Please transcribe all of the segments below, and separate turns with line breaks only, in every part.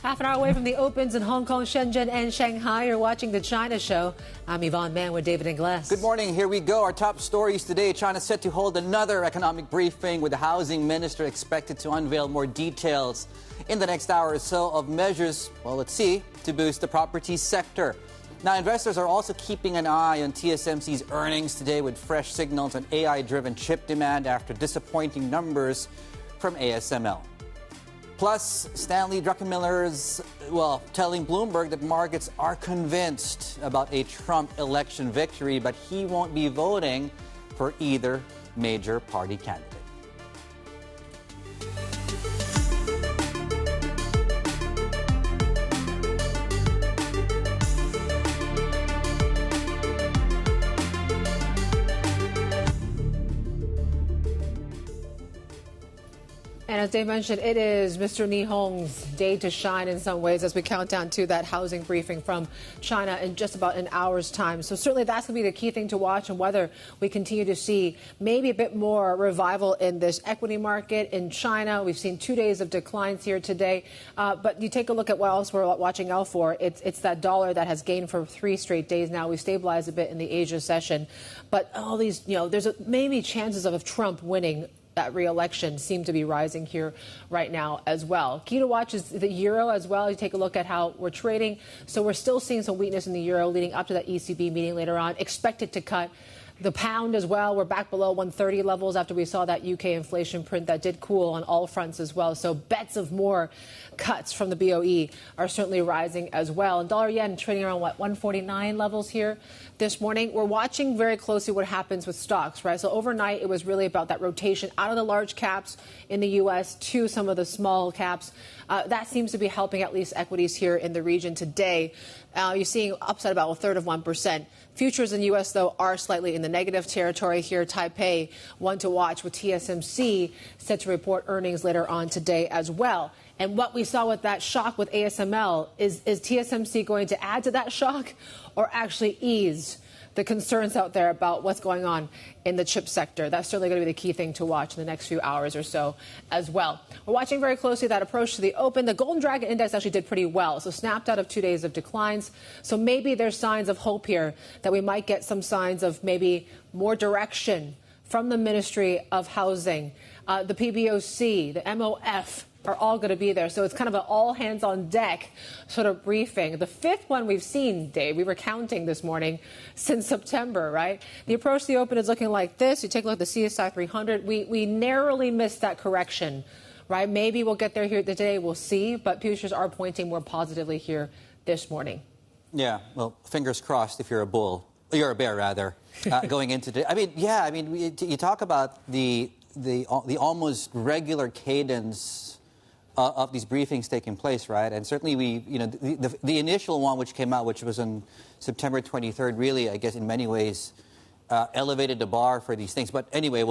Half an hour away from the opens in Hong Kong, Shenzhen, and Shanghai. You're watching the China Show. I'm Yvonne Man with David Ingles.
Good morning. Here we go. Our top stories today. China set to hold another economic briefing with the housing minister expected to unveil more details in the next hour or so of measures, well, let's see, to boost the property sector. Now, investors are also keeping an eye on TSMC's earnings today with fresh signals on AI-driven chip demand after disappointing numbers from ASML. Plus, Stanley Druckenmiller's, telling Bloomberg that markets are convinced about a Trump election victory, but he won't be voting for either major party candidate.
And as Dave mentioned, it is Mr. Ni Hong's day to shine in some ways as we count down to that housing briefing from China in just about an hour's time. So certainly that's going to be the key thing to watch, and whether we continue to see maybe a bit more revival in this equity market in China. We've seen 2 days of declines here today. But you take a look at what else we're watching out for. It's that dollar that has gained for 3 straight days now. We stabilized a bit in the Asia session. But all these, there's maybe chances of Trump winning that re-election seem to be rising here right now as well. Key to watch is the euro as well. You take a look at how we're trading. So we're still seeing some weakness in the euro leading up to that ECB meeting later on. Expected to cut. The pound as well, we're back below 130 levels after we saw that UK inflation print that did cool on all fronts as well. So bets of more cuts from the BOE are certainly rising as well. And dollar yen trading around 149 levels here this morning. We're watching very closely what happens with stocks, right? So overnight, it was really about that rotation out of the large caps in the U.S. to some of the small caps. That seems to be helping at least equities here in the region today. You're seeing upside about 1/3 of 1%. Futures in the U.S., though, are slightly in the negative territory here. Taipei, one to watch with TSMC set to report earnings later on today as well. And what we saw with that shock with ASML, is TSMC going to add to that shock or actually ease the concerns out there about what's going on in the chip sector? That's certainly going to be the key thing to watch in the next few hours or so as well. We're watching very closely that approach to the open. The Golden Dragon Index actually did pretty well, so snapped out of 2 days of declines. So maybe there's signs of hope here that we might get some signs of maybe more direction from the Ministry of Housing, the PBOC, the MOF, are all going to be there. So it's kind of an all-hands-on-deck sort of briefing. The 5th one we've seen, Dave, we were counting this morning since September, right? The approach to the open is looking like this. You take a look at the CSI 300. We narrowly missed that correction, right? Maybe we'll get there here today. We'll see. But futures are pointing more positively here this morning.
Yeah, well, fingers crossed if you're a bull. You're a bear, rather, going into today. You talk about the almost regular cadence of these briefings taking place, right? And certainly the initial one which came out, which was on September 23rd, really, I guess, in many ways elevated the bar for these things. But anyway,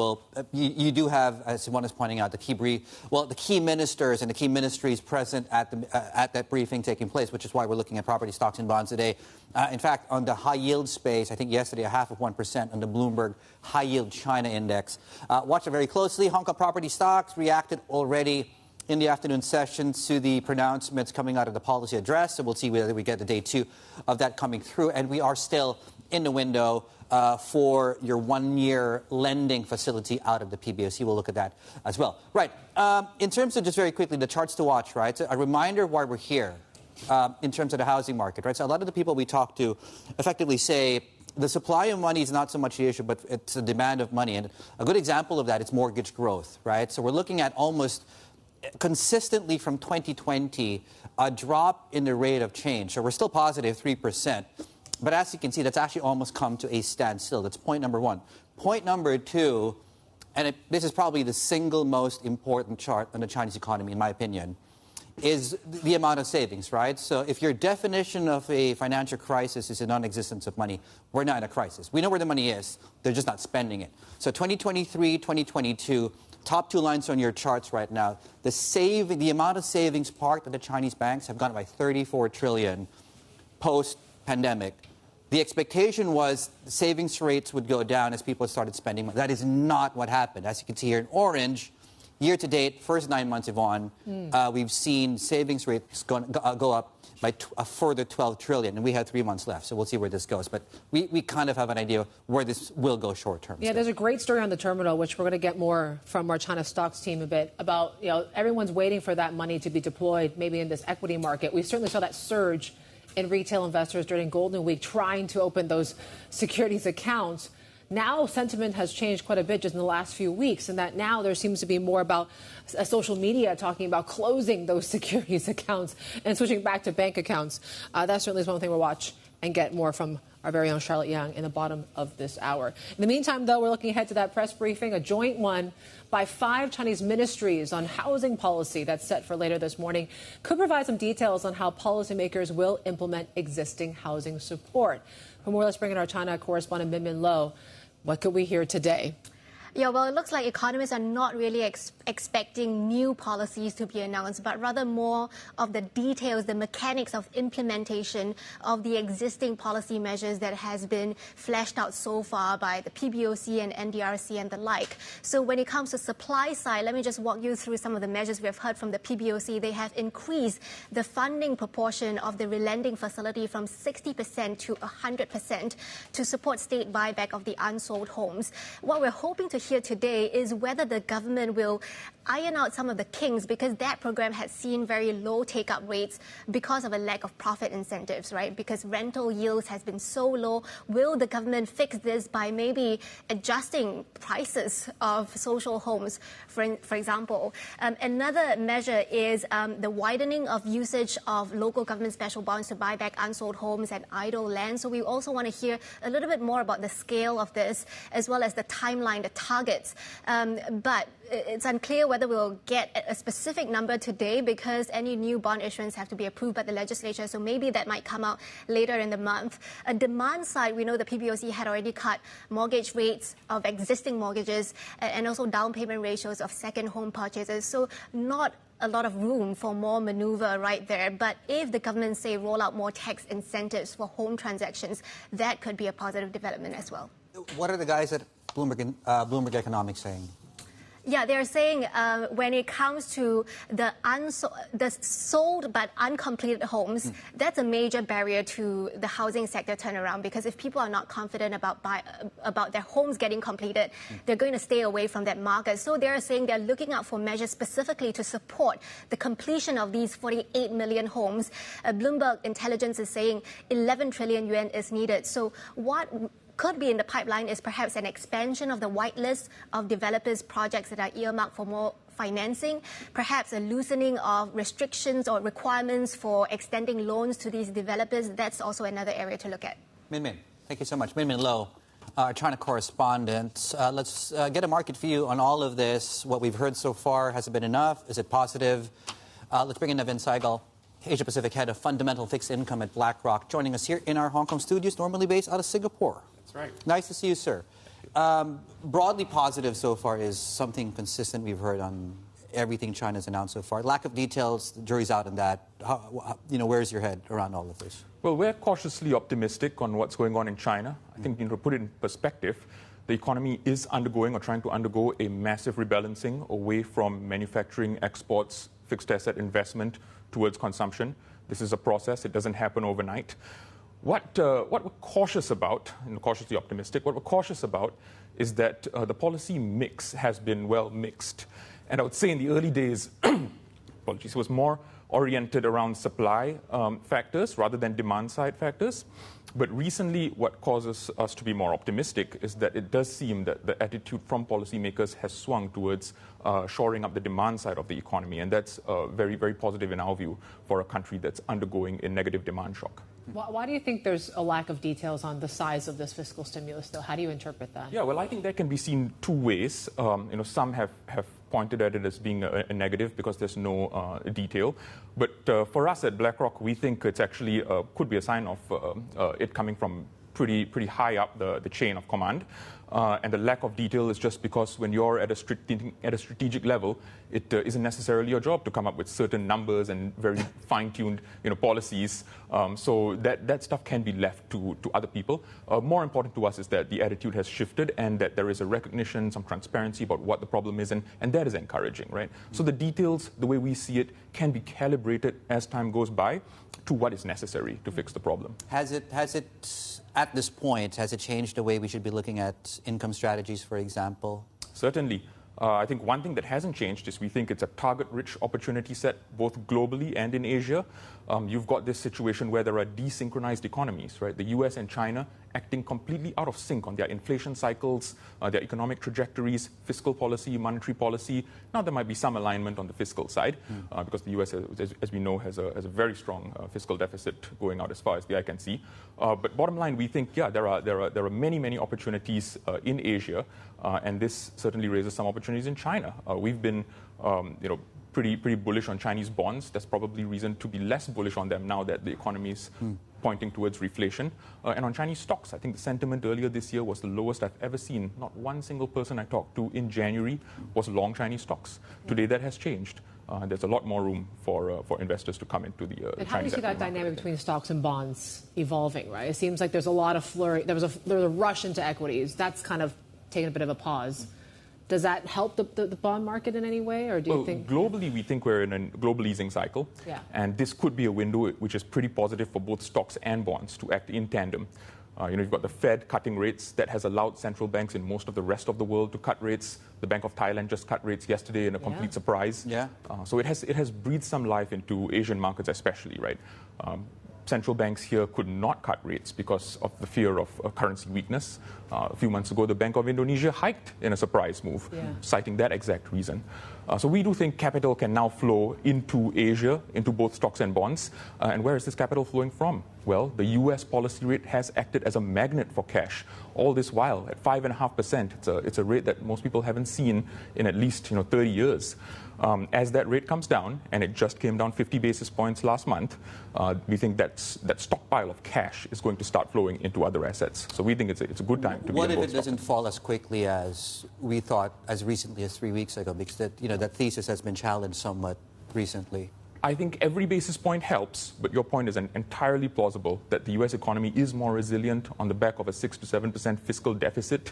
you do have, as one is pointing out, the key ministers and the key ministries present at that briefing taking place, which is why we're looking at property stocks and bonds today. In fact, on the high yield space, I think yesterday 0.5% on the Bloomberg High Yield China Index. Watch it very closely. Hong Kong property stocks reacted already in the afternoon session to the pronouncements coming out of the policy address. So we'll see whether we get the day 2 of that coming through. And we are still in the window for your 1-year lending facility out of the PBOC. We'll look at that as well. Right. In terms of just very quickly, the charts to watch, right? So a reminder why we're here in terms of the housing market, right? So a lot of the people we talk to effectively say the supply of money is not so much the issue, but it's the demand of money. And a good example of that is mortgage growth, right? So we're looking at almost consistently from 2020, a drop in the rate of change. So we're still positive 3%. But as you can see, that's actually almost come to a standstill. That's point number 1. Point number 2, and this is probably the single most important chart on the Chinese economy, in my opinion, is the amount of savings, right? So if your definition of a financial crisis is a non-existence of money, we're not in a crisis. We know where the money is. They're just not spending it. So 2023, 2022, top 2 lines on your charts right now, the amount of savings parked at the Chinese banks have gone up by 34 trillion post-pandemic. The expectation was the savings rates would go down as people started spending money. That is not what happened. As you can see here in orange, year to date, first 9 months, Yvonne, we've seen savings rates go up by a further 12 trillion, and we have 3 months left, so we'll see where this goes. But we kind of have an idea where this will go short term.
Yeah, there's a great story on the terminal, which we're going to get more from our China stocks team a bit about. Everyone's waiting for that money to be deployed, maybe in this equity market. We certainly saw that surge in retail investors during Golden Week trying to open those securities accounts. Now sentiment has changed quite a bit just in the last few weeks, and that now there seems to be more about social media talking about closing those securities accounts and switching back to bank accounts. That certainly is one thing we'll watch and get more from our very own Charlotte Yang in the bottom of this hour. In the meantime, though, we're looking ahead to that press briefing, a joint one by 5 Chinese ministries on housing policy that's set for later this morning. Could provide some details on how policymakers will implement existing housing support. For more, let's bring in our China correspondent, Min Lo. What could we hear today?
Yeah, well, it looks like economists are not really expecting new policies to be announced, but rather more of the details, the mechanics of implementation of the existing policy measures that has been fleshed out so far by the PBOC and NDRC and the like. So when it comes to supply side, let me just walk you through some of the measures we have heard from the PBOC. They have increased the funding proportion of the relending facility from 60% to 100% to support state buyback of the unsold homes. What we're hoping to hear today is whether the government will iron out some of the kinks, because that program had seen very low take-up rates because of a lack of profit incentives, right? Because rental yields has been so low. Will the government fix this by maybe adjusting prices of social homes, for example? Another measure is the widening of usage of local government special bonds to buy back unsold homes and idle land. So we also want to hear a little bit more about the scale of this, as well as the timeline, the targets. But it's unclear whether we'll get a specific number today, because any new bond issuance have to be approved by the legislature. So maybe that might come out later in the month. A demand side, we know the PBOC had already cut mortgage rates of existing mortgages and also down payment ratios of second home purchases. So not a lot of room for more maneuver right there. But if the government, say, roll out more tax incentives for home transactions, that could be a positive development as well.
What are the guys at Bloomberg Economics saying?
Yeah, they're saying when it comes to the sold but uncompleted homes, that's a major barrier to the housing sector turnaround, because if people are not confident about their homes getting completed, they're going to stay away from that market. So they're saying they're looking out for measures specifically to support the completion of these 48 million homes. Bloomberg Intelligence is saying 11 trillion yuan is needed. So what could be in the pipeline is perhaps an expansion of the whitelist of developers' projects that are earmarked for more financing, perhaps a loosening of restrictions or requirements for extending loans to these developers. That's also another area to look at.
Min, thank you so much. Min Lo, our China correspondent. Let's get a market view on all of this. What we've heard so far, has it been enough? Is it positive? Let's bring in Navin Saigal, Asia Pacific head of fundamental fixed income at BlackRock, joining us here in our Hong Kong studios, normally based out of Singapore.
That's right.
Nice to see you, sir. Broadly positive so far is something consistent we've heard on everything China's announced so far. Lack of details, the jury's out on that. Where's your head around all of this?
Well, we're cautiously optimistic on what's going on in China. I think, to put it in perspective, the economy is undergoing or trying to undergo a massive rebalancing away from manufacturing, exports, fixed asset investment towards consumption. This is a process. It doesn't happen overnight. What we're cautious about, and cautiously optimistic, what we're cautious about is that the policy mix has been well mixed. And I would say in the early days, apologies, it was more oriented around supply factors rather than demand-side factors. But recently, what causes us to be more optimistic is that it does seem that the attitude from policymakers has swung towards shoring up the demand side of the economy. And that's very, very positive in our view for a country that's undergoing a negative demand shock.
Why do you think there's a lack of details on the size of this fiscal stimulus, though? How do you interpret that?
Yeah, well, I think that can be seen two ways. Some have pointed at it as being a negative because there's no detail. But for us at BlackRock, we think it's actually could be a sign of it coming from pretty high up the chain of command. And the lack of detail is just because when you're at a strategic level, it isn't necessarily your job to come up with certain numbers and very fine-tuned policies. So that stuff can be left to other people. More important to us is that the attitude has shifted and that there is a recognition, some transparency about what the problem is, and that is encouraging, right? So the details, the way we see it, can be calibrated as time goes by to what is necessary to fix the problem.
Has it, at this point, has it changed the way we should be looking at income strategies, for example?
Certainly. I think one thing that hasn't changed is we think it's a target-rich opportunity set, both globally and in Asia. You've got this situation where there are desynchronized economies, right? The US and China acting completely out of sync on their inflation cycles, their economic trajectories, fiscal policy, monetary policy. Now, there might be some alignment on the fiscal side, because the US, as we know, has a very strong fiscal deficit going out as far as the eye can see. But bottom line, we think, yeah, there are many opportunities in Asia, and this certainly raises some opportunities in China. We've been, pretty bullish on Chinese bonds. There's probably reason to be less bullish on them now that the economy is pointing towards reflation. And on Chinese stocks, I think the sentiment earlier this year was the lowest I've ever seen. Not one single person I talked to in January was long Chinese stocks. Today that has changed. There's a lot more room for investors to come into the
And
Chinese
how do you see that dynamic between stocks and bonds evolving, right? It seems like there's a lot of flurry. There was a rush into equities. That's kind of taken a bit of a pause. Does that help the bond market in any way, or do you think?
Globally, we think we're in a global easing cycle, and this could be a window which is pretty positive for both stocks and bonds to act in tandem. You've got the Fed cutting rates that has allowed central banks in most of the rest of the world to cut rates. The Bank of Thailand just cut rates yesterday in a complete surprise. So it has breathed some life into Asian markets especially, right? Central banks here could not cut rates because of the fear of currency weakness. A few months ago, the Bank of Indonesia hiked in a surprise move, citing that exact reason. So we do think capital can now flow into Asia, into both stocks and bonds. And where is this capital flowing from? Well, the U.S. policy rate has acted as a magnet for cash all this while at 5.5%. It's a rate that most people haven't seen in at least 30 years. As that rate comes down, and it just came down 50 basis points last month, we think that stockpile of cash is going to start flowing into other assets. So we think it's a good time to be in both
What if it
stocks.
doesn't fall as quickly as we thought as recently as 3 weeks ago? Because that thesis has been challenged somewhat recently.
I think every basis point helps, but your point is entirely plausible that the U.S. economy is more resilient on the back of a 6 to 7% fiscal deficit.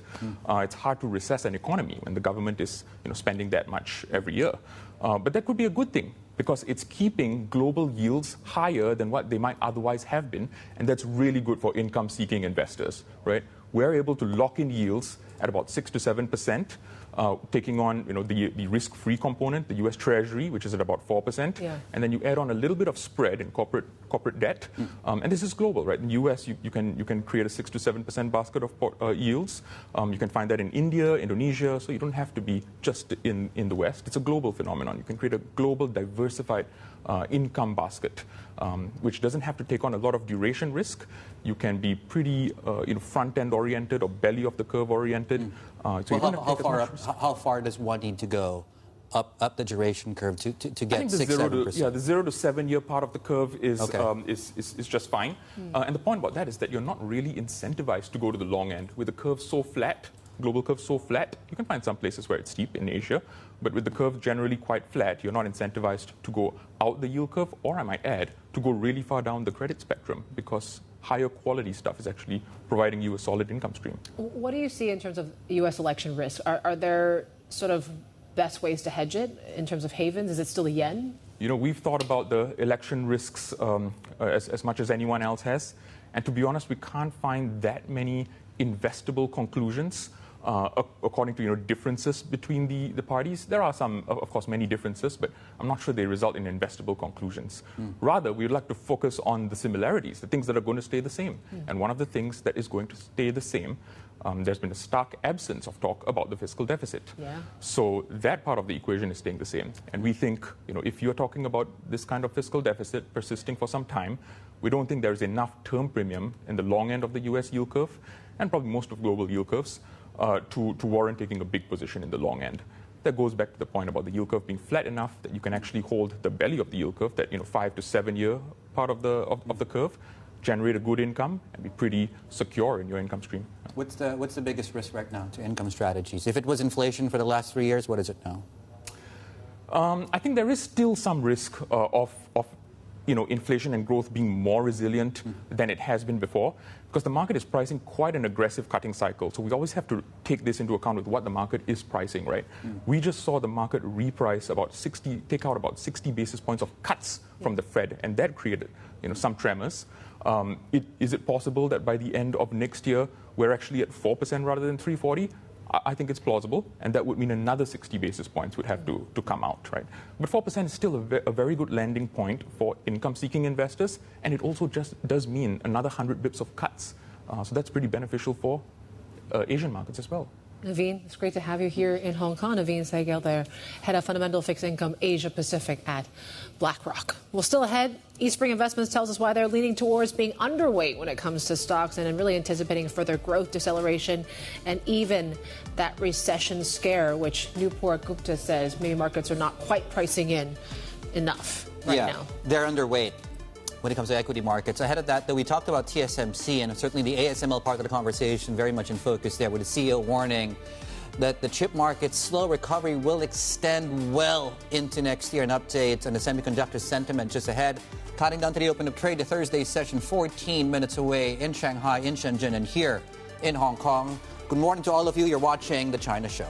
It's hard to recess an economy when the government is spending that much every year. But that could be a good thing because it's keeping global yields higher than what they might otherwise have been, and that's really good for income-seeking investors, right? We're able to lock in yields at about 6 to 7%. Taking on the risk-free component, the U.S. Treasury, which is at about 4%, and then you add on a little bit of spread in corporate debt, and this is global, right? In the U.S., you can create a 6 to 7% basket of yields. You can find that in India, Indonesia, so you don't have to be just in the West. It's a global phenomenon. You can create a global, diversified income basket, which doesn't have to take on a lot of duration risk. You can be pretty front-end oriented or belly of the curve oriented.
How far does one need to go up the duration curve to get 6-7%?
The 0 to 7 year part of the curve is just fine. And the point about that is that you're not really incentivized to go to the long end. With the curve so flat, global curve so flat, you can find some places where it's steep in Asia, but with the curve generally quite flat, you're not incentivized to go out the yield curve, or I might add, to go really far down the credit spectrum, because higher quality stuff is actually providing you a solid income stream.
What do you see in terms of U.S. election risk? Are there sort of best ways to hedge it in terms of havens? Is it still the yen?
We've thought about the election risks as much as anyone else has. And to be honest, we can't find that many investable conclusions according to differences between the parties. There are some, of course, many differences, but I'm not sure they result in investable conclusions. Rather, we'd like to focus on the similarities, the things that are going to stay the same. And one of the things that is going to stay the same, there's been a stark absence of talk about the fiscal deficit. So that part of the equation is staying the same. And we think, if you're talking about this kind of fiscal deficit persisting for some time, we don't think there's enough term premium in the long end of the U.S. yield curve, and probably most of global yield curves, to warrant taking a big position in the long end. That goes back to the point about the yield curve being flat enough that you can actually hold the belly of the yield curve, that 5 to 7 year part of the curve, generate a good income and be pretty secure in your income stream.
What's the biggest risk right now to income strategies? If it was inflation for the last 3 years, what is it now?
I think there is still some risk of inflation and growth being more resilient than it has been before, because the market is pricing quite an aggressive cutting cycle. So we always have to take this into account with what the market is pricing, right? We just saw the market reprice take out about 60 basis points of cuts from the Fed, and that created some tremors. Is it possible that by the end of next year we're actually at 4% rather than 340? I think it's plausible, and that would mean another 60 basis points would have to come out, right? But 4% is still a very good landing point for income-seeking investors, and it also just does mean another 100 bips of cuts. So that's pretty beneficial for Asian markets as well.
Navin, it's great to have you here in Hong Kong. Navin Saigal there, head of fundamental fixed income Asia Pacific at BlackRock. Well, still ahead, Eastspring Investments tells us why they're leaning towards being underweight when it comes to stocks and really anticipating further growth deceleration and even that recession scare, which Nupur Gupta says maybe markets are not quite pricing in enough right now.
They're underweight when it comes to equity markets. Ahead of that, though, we talked about TSMC, and certainly the ASML part of the conversation very much in focus there, with the CEO warning that the chip market's slow recovery will extend well into next year. An update on the semiconductor sentiment just ahead. Counting down to the open of trade, the Thursday session 14 minutes away in Shanghai, in Shenzhen, and here in Hong Kong. Good morning to all of you. You're watching The China Show.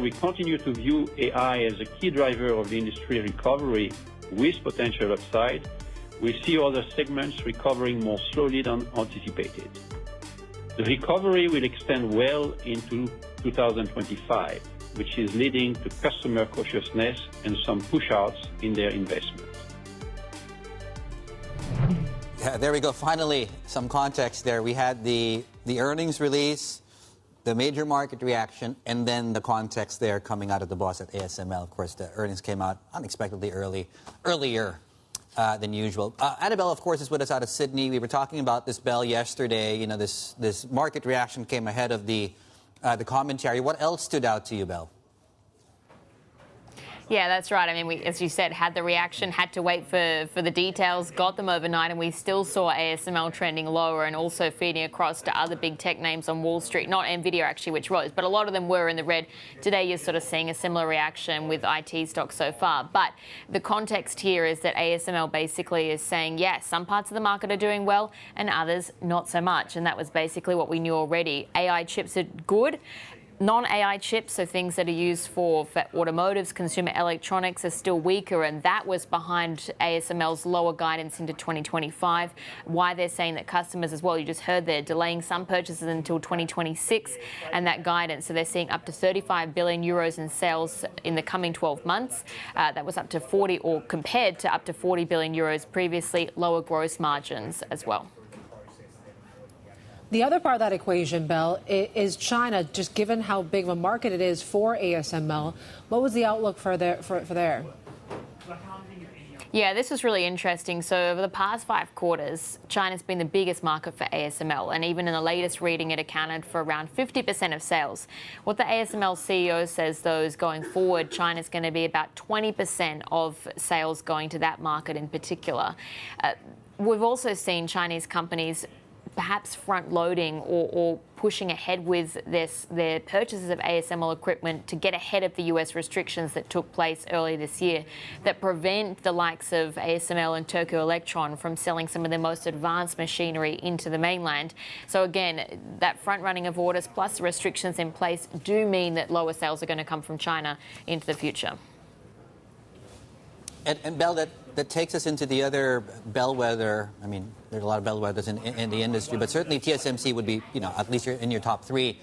We continue to view AI as a key driver of the industry recovery with potential upside. We see other segments recovering more slowly than anticipated. The recovery will extend well into 2025, which is leading to customer cautiousness and some push-outs in their investments.
Yeah, there we go. Finally, some context there. We had the earnings release, the major market reaction, and then the context there coming out of the boss at ASML. Of course, the earnings came out unexpectedly earlier than usual. Annabelle, of course, is with us out of Sydney. We were talking about this, Bell, yesterday. This market reaction came ahead of the commentary. What else stood out to you, Bell?
Yeah, that's right. I mean, we, as you said, had the reaction, had to wait for the details, got them overnight, and we still saw ASML trending lower and also feeding across to other big tech names on Wall Street. Not Nvidia, actually, which rose, but a lot of them were in the red. Today, you're sort of seeing a similar reaction with IT stocks so far. But the context here is that ASML basically is saying, yes, some parts of the market are doing well and others not so much. And that was basically what we knew already. AI chips are good. Non-AI chips, so things that are used for automotives, consumer electronics, are still weaker, and that was behind ASML's lower guidance into 2025. Why they're saying that customers as well, you just heard they're delaying some purchases until 2026, and that guidance, so they're seeing up to 35 billion euros in sales in the coming 12 months. That was up to 40, or compared to up to 40 billion euros previously, lower gross margins as well.
The other part of that equation, Bell, is China. Just given how big of a market it is for ASML, what was the outlook for there?
Yeah, this was really interesting. So over the past 5 quarters, China's been the biggest market for ASML. And even in the latest reading, it accounted for around 50% of sales. What the ASML CEO says, though, is going forward, China's going to be about 20% of sales going to that market in particular. We've also seen Chinese companies perhaps front-loading or pushing ahead with their purchases of ASML equipment to get ahead of the US restrictions that took place earlier this year that prevent the likes of ASML and Tokyo Electron from selling some of their most advanced machinery into the mainland. So again, that front-running of orders plus the restrictions in place do mean that lower sales are going to come from China into the future.
And Bell, that takes us into the other bellwether. I mean, there's a lot of bellwethers in the industry, but certainly TSMC would be, at least in your top 3.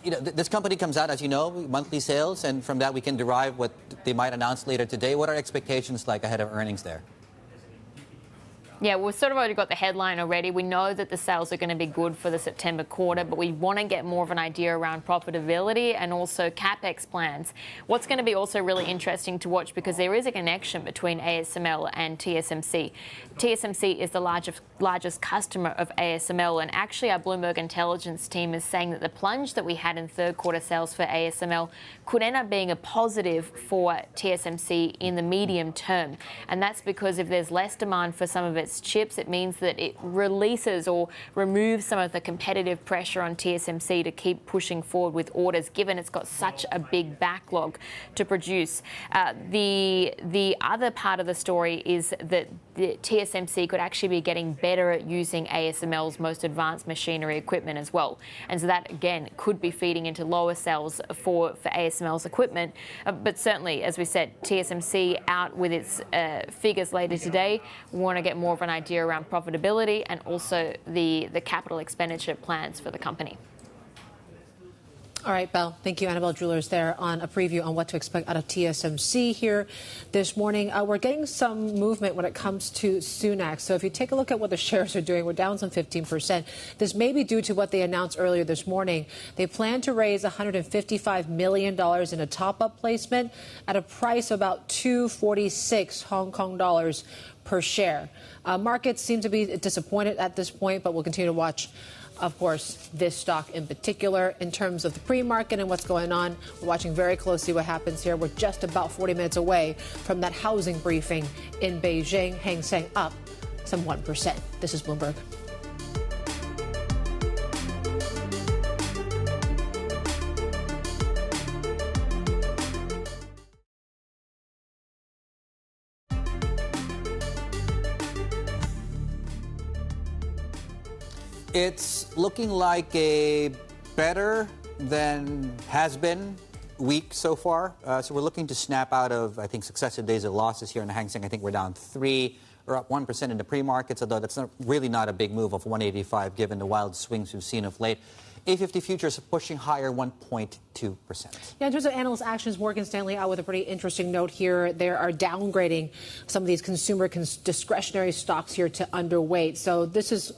This company comes out, as you know, monthly sales, and from that we can derive what they might announce later today. What are expectations like ahead of earnings there?
Yeah, we've sort of already got the headline already. We know that the sales are going to be good for the September quarter, but we want to get more of an idea around profitability and also CapEx plans. What's going to be also really interesting to watch, because there is a connection between ASML and TSMC. TSMC is the largest customer of ASML, and actually our Bloomberg intelligence team is saying that the plunge that we had in third quarter sales for ASML could end up being a positive for TSMC in the medium term. And that's because if there's less demand for some of its chips, it means that it releases or removes some of the competitive pressure on TSMC to keep pushing forward with orders, given it's got such a big backlog to produce. The other part of the story is that the TSMC could actually be getting better at using ASML's most advanced machinery equipment as well. And so that, again, could be feeding into lower sales for ASML's equipment. But certainly, as we said, TSMC out with its figures later today. We want to get more of an idea around profitability and also the capital expenditure plans for the company.
All right, Belle. Thank you, Annabelle Jewelers, there on a preview on what to expect out of TSMC here this morning. We're getting some movement when it comes to Sunac. So if you take a look at what the shares are doing, we're down some 15%. This may be due to what they announced earlier this morning. They plan to raise $155 million in a top-up placement at a price of about 246 Hong Kong dollars per share. Markets seem to be disappointed at this point, but we'll continue to watch, of course, this stock in particular. In terms of the pre-market and what's going on, we're watching very closely what happens here. We're just about 40 minutes away from that housing briefing in Beijing. Hang Seng up some 1%. This is Bloomberg.
It's looking like a better than has been week so far. So we're looking to snap out of, I think, successive days of losses here in the Hang Seng. I think we're down 3 or up 1% in the pre-markets, although that's really not a big move of 185 given the wild swings we've seen of late. A50 futures are pushing higher 1.2%.
Yeah, in terms of analyst actions, Morgan Stanley out with a pretty interesting note here. They are downgrading some of these consumer discretionary stocks here to underweight. So this is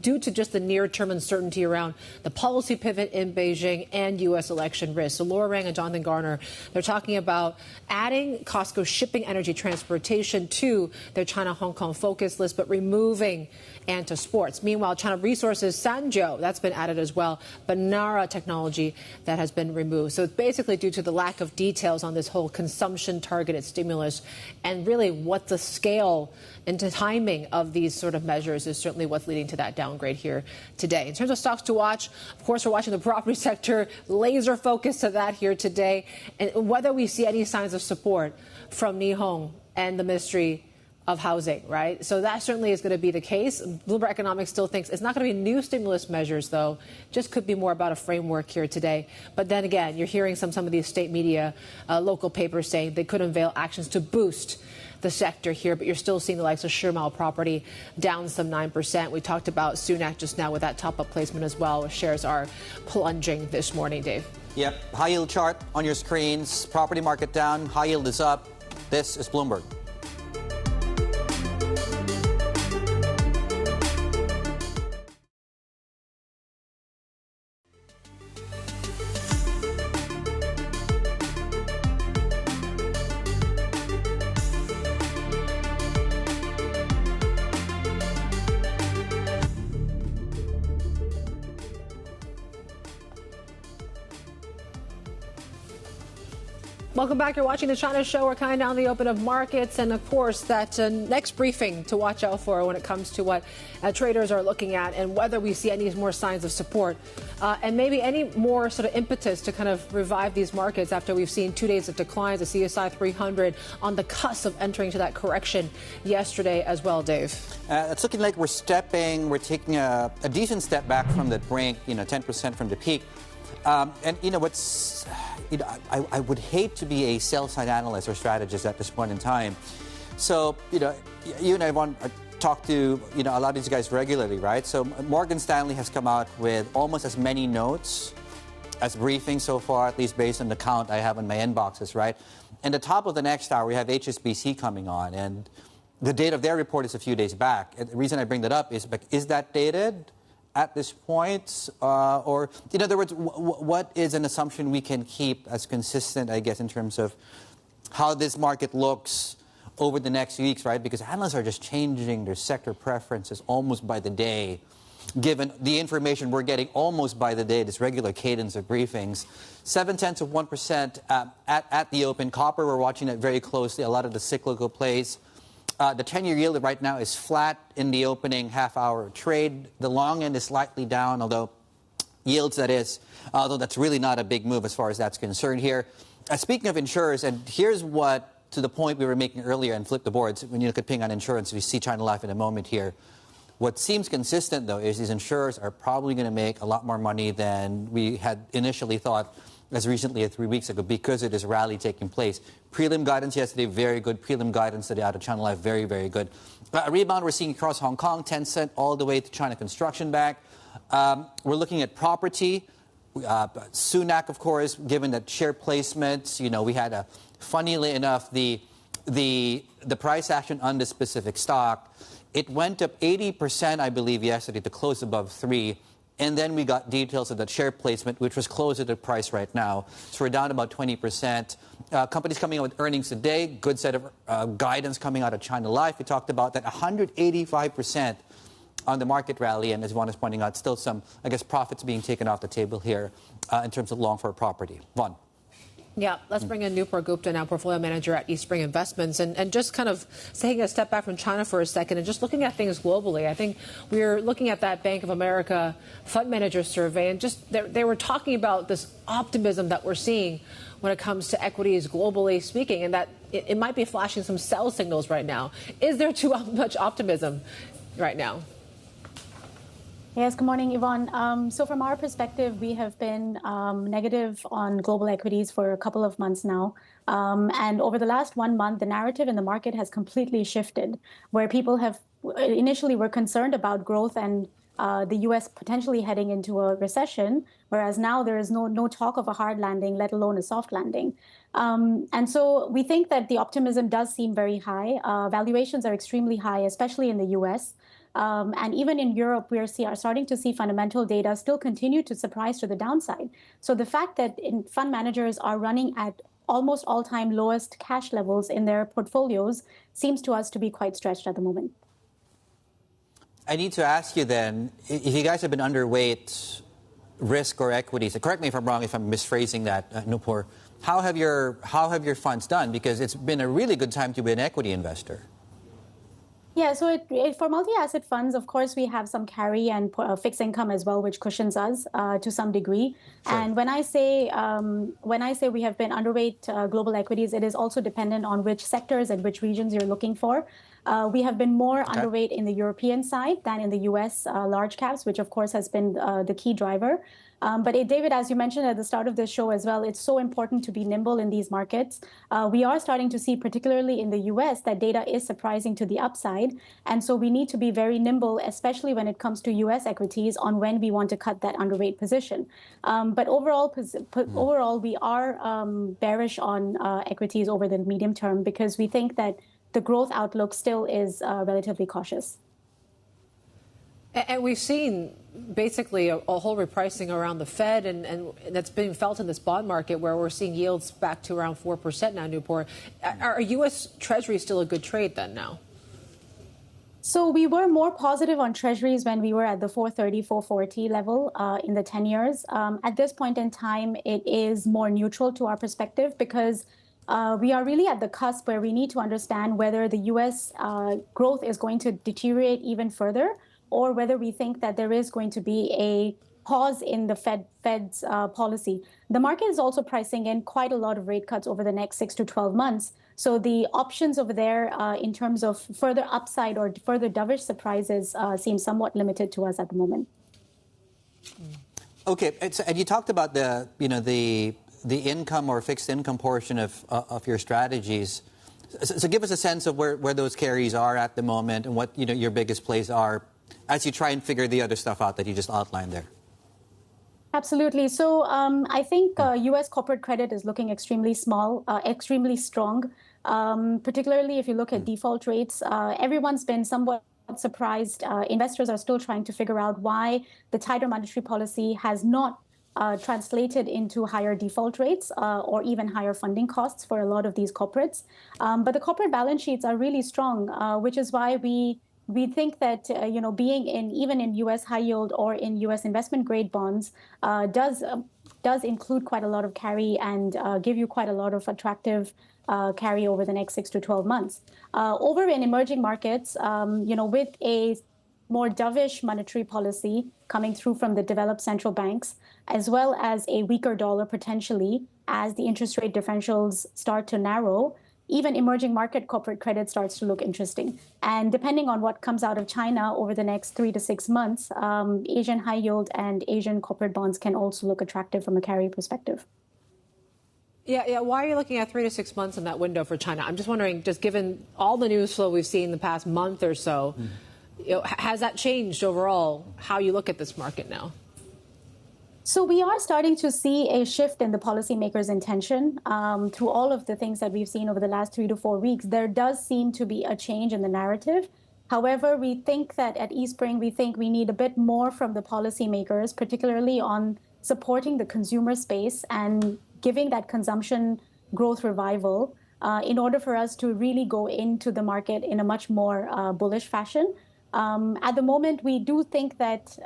due to just the near-term uncertainty around the policy pivot in Beijing and U.S. election risk. So Laura Rang and Jonathan Garner, they're talking about adding Costco shipping, energy, transportation to their China-Hong Kong focus list, but removing Anta Sports. Meanwhile, China Resources, Sanzhou, that's been added as well, but Nara Technology, that has been removed. So it's basically due to the lack of details on this whole consumption-targeted stimulus, and really what the scale and the timing of these sort of measures is certainly what's leading to that downgrade here today. In terms of stocks to watch, of course, we're watching the property sector, laser focus to that here today, and whether we see any signs of support from Nihon and the Ministry of Housing, right? So that certainly is going to be the case. Bloomberg Economics still thinks it's not going to be new stimulus measures, though. Just could be more about a framework here today. But then again, you're hearing some of these state media, local papers saying they could unveil actions to boost the sector here, but you're still seeing the likes of Shermile Property down some 9%. We talked about Sunac just now with that top-up placement as well. Shares are plunging this morning, Dave.
Yep, high yield chart on your screens. Property market down, high yield is up. This is Bloomberg.
Welcome back. You're watching the China Show. We're counting down the open of markets, and of course, that next briefing to watch out for when it comes to what traders are looking at and whether we see any more signs of support and maybe any more sort of impetus to kind of revive these markets after we've seen 2 days of declines. The CSI 300 on the cusp of entering to that correction yesterday as well, Dave.
It's looking like we're taking a decent step back from the brink, 10% from the peak. And what's, I would hate to be a sell-side analyst or strategist at this point in time. So, you and I want to talk to, a lot of these guys regularly, right? So Morgan Stanley has come out with almost as many notes as briefings so far, at least based on the count I have in my inboxes, right? And the top of the next hour, we have HSBC coming on. And the date of their report is a few days back. And the reason I bring that up is that dated at this point? Or, in other words, what is an assumption we can keep as consistent, I guess, in terms of how this market looks over the next weeks, right? Because analysts are just changing their sector preferences almost by the day, given the information we're getting almost by the day, this regular cadence of briefings. 0.7% at the open. Copper, we're watching it very closely, a lot of the cyclical plays. The 10-year yield right now is flat in the opening half-hour trade. The long end is slightly down, although yields, that is, although that's really not a big move as far as that's concerned here. Speaking of insurers, and here's what, to the point we were making earlier, and flip the boards, when you look at Ping on insurance, we see China Life in a moment here. What seems consistent, though, is these insurers are probably going to make a lot more money than we had initially thought as recently as 3 weeks ago because of this rally taking place. Prelim guidance yesterday, very good. Prelim guidance today out of China Life, very, very good. A rebound we're seeing across Hong Kong, Tencent, all the way to China Construction Bank. We're looking at property. Sunak, of course, given that share placements, we had funnily enough, the price action on this specific stock, it went up 80%, I believe, yesterday to close above 3. And then we got details of that share placement, which was close at the price right now. So we're down about 20%. Companies coming out with earnings today, good set of guidance coming out of China Life. We talked about that 185% on the market rally. And as Yvonne is pointing out, still some, I guess, profits being taken off the table here in terms of long for property. Yvonne.
Yeah, let's bring in Nupur Gupta, now portfolio manager at Eastspring Investments, and just kind of taking a step back from China for a second and just looking at things globally. I think we're looking at that Bank of America fund manager survey, and just they were talking about this optimism that we're seeing when it comes to equities globally speaking, and that it might be flashing some sell signals right now. Is there too much optimism right now?
Yes, good morning, Yvonne. So from our perspective, we have been negative on global equities for a couple of months now. And over the last 1 month, the narrative in the market has completely shifted, where people have initially were concerned about growth and the U.S. potentially heading into a recession, whereas now there is no talk of a hard landing, let alone a soft landing. And so we think that the optimism does seem very high. Valuations are extremely high, especially in the U.S., and even in Europe, we are starting to see fundamental data still continue to surprise to the downside. So the fact that fund managers are running at almost all-time lowest cash levels in their portfolios seems to us to be quite stretched at the moment.
I need to ask you then, if you guys have been underweight risk or equities, correct me if I'm wrong, if I'm misphrasing that, Nupur, how have your funds done? Because it's been a really good time to be an equity investor.
Yeah, so for multi-asset funds, of course, we have some carry and fixed income as well, which cushions us to some degree. Sure. And when I say we have been underweight global equities, it is also dependent on which sectors and which regions you're looking for. We have been more underweight in the European side than in the U.S. Large caps, which of course has been the key driver. But David, as you mentioned at the start of this show as well, it's so important to be nimble in these markets. We are starting to see, particularly in the U.S., that data is surprising to the upside. And so we need to be very nimble, especially when it comes to U.S. equities, on when we want to cut that underweight position. But overall, we are bearish on equities over the medium term because we think that the growth outlook still is relatively cautious.
And we've seen basically a whole repricing around the Fed, and that's being felt in this bond market where we're seeing yields back to around 4% now, Nupur. Are U.S. Treasuries still a good trade then now?
So we were more positive on Treasuries when we were at the 430, 440 level in the 10 years. At this point in time, it is more neutral to our perspective because we are really at the cusp where we need to understand whether the U.S. growth is going to deteriorate even further, or whether we think that there is going to be a pause in the Fed's policy. The market is also pricing in quite a lot of rate cuts over the next 6 to 12 months. So the options over there in terms of further upside or further dovish surprises seem somewhat limited to us at the moment.
Okay, and you talked about the income or fixed income portion of your strategies. So give us a sense of where those carries are at the moment and what your biggest plays are as you try and figure the other stuff out that you just outlined there.
Absolutely. So I think U.S. corporate credit is looking extremely strong. particularly if you look at default rates. Everyone's been somewhat surprised. Investors are still trying to figure out why the tighter monetary policy has not translated into higher default rates or even higher funding costs for a lot of these corporates. But the corporate balance sheets are really strong, which is why we think that being even in U.S. high yield or in U.S. investment grade bonds does include quite a lot of carry and give you quite a lot of attractive carry over the next 6 to 12 months. Over in emerging markets, with a more dovish monetary policy coming through from the developed central banks, as well as a weaker dollar potentially as the interest rate differentials start to narrow, even emerging market corporate credit starts to look interesting. And depending on what comes out of China over the next 3 to 6 months, Asian high yield and Asian corporate bonds can also look attractive from a carry perspective.
Yeah. Why are you looking at 3 to 6 months in that window for China? I'm just wondering, just given all the news flow we've seen in the past month or so, has that changed overall how you look at this market now?
So we are starting to see a shift in the policymakers' intention through all of the things that we've seen over the last 3 to 4 weeks. There does seem to be a change in the narrative. However, we think that at Eastspring, we need a bit more from the policymakers, particularly on supporting the consumer space and giving that consumption growth revival in order for us to really go into the market in a much more bullish fashion. At the moment, we do think that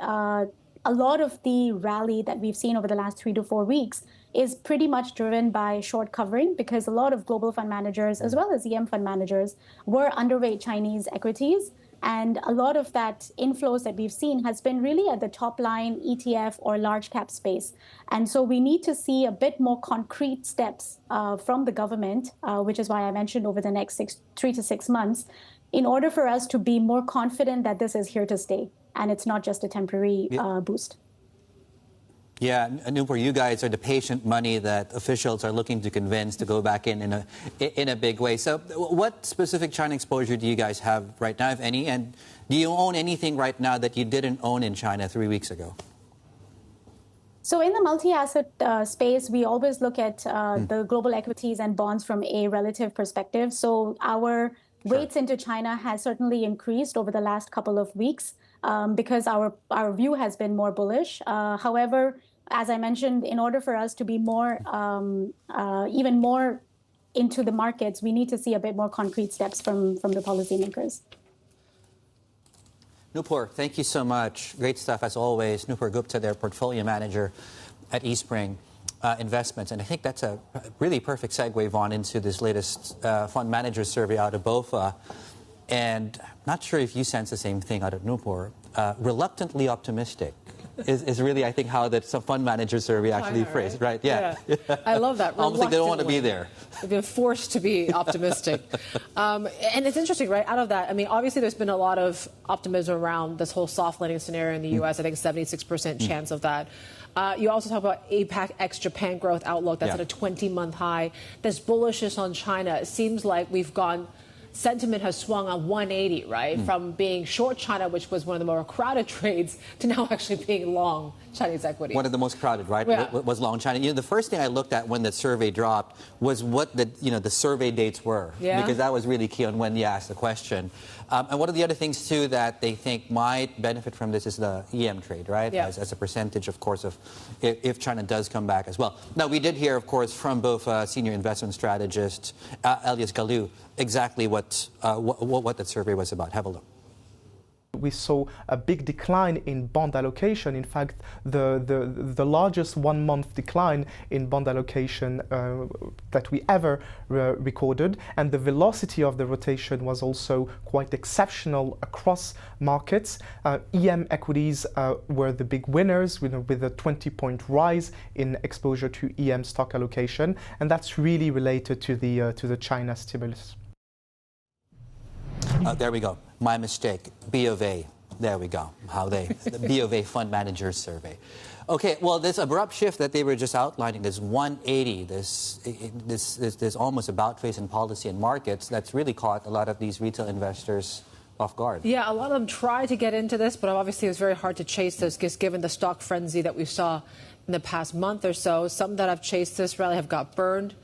a lot of the rally that we've seen over the last 3 to 4 weeks is pretty much driven by short covering, because a lot of global fund managers, as well as EM fund managers, were underweight Chinese equities. And a lot of that inflows that we've seen has been really at the top line ETF or large cap space. And so we need to see a bit more concrete steps from the government, which is why I mentioned over the next 3 to 6 months, in order for us to be more confident that this is here to stay and it's not just a temporary boost.
Yeah, Nupur, you guys are the patient money that officials are looking to convince to go back in a big way. So what specific China exposure do you guys have right now, if any? And do you own anything right now that you didn't own in China 3 weeks ago?
So in the multi-asset space, we always look at the global equities and bonds from a relative perspective. So our weights into China has certainly increased over the last couple of weeks because our view has been more bullish. However, as I mentioned, in order for us to be more, even more into the markets, we need to see a bit more concrete steps from the policymakers.
Nupur, thank you so much. Great stuff as always. Nupur Gupta, their portfolio manager at Eastspring Investments. And I think that's a really perfect segue, Yvonne, into this latest fund manager survey out of BofA. And not sure if you sense the same thing out of Nupur. Reluctantly optimistic is really, I think, how that some fund manager survey actually phrased, right? Yeah.
I love that.
Almost like they don't want to be there.
They've been forced to be optimistic. And it's interesting, right? Out of that, I mean, obviously there's been a lot of optimism around this whole soft landing scenario in the U.S. I think 76% chance of that. You also talk about APAC ex-Japan growth outlook. That's at a 20-month high. This bullishness on China, it seems like sentiment has swung on 180, right? From being short China, which was one of the more crowded trades, to now actually being long Chinese equity.
One of the most crowded, right?
Yeah.
Was long China. You know, the first thing I looked at when the survey dropped was what the survey dates were, because that was really key on when you asked the question. And one of the other things too that they think might benefit from this is the EM trade, right?
Yeah.
As a percentage, of course, of if China does come back as well. Now we did hear, of course, from both senior investment strategist Elias Galou exactly what that survey was about. Have a look.
We saw a big decline in bond allocation. In fact, the largest 1 month decline in bond allocation that we ever recorded. And the velocity of the rotation was also quite exceptional across markets. EM equities were the big winners with a 20-point rise in exposure to EM stock allocation. And that's really related to the China stimulus.
There we go. My mistake. B of A. There we go. The B of A fund managers survey. Okay, well, this abrupt shift that they were just outlining, this 180, this almost about face in policy and markets, that's really caught a lot of these retail investors off guard.
Yeah, a lot of them try to get into this, but obviously it was very hard to chase this, just given the stock frenzy that we saw in the past month or so. Some that have chased this rally have got burned.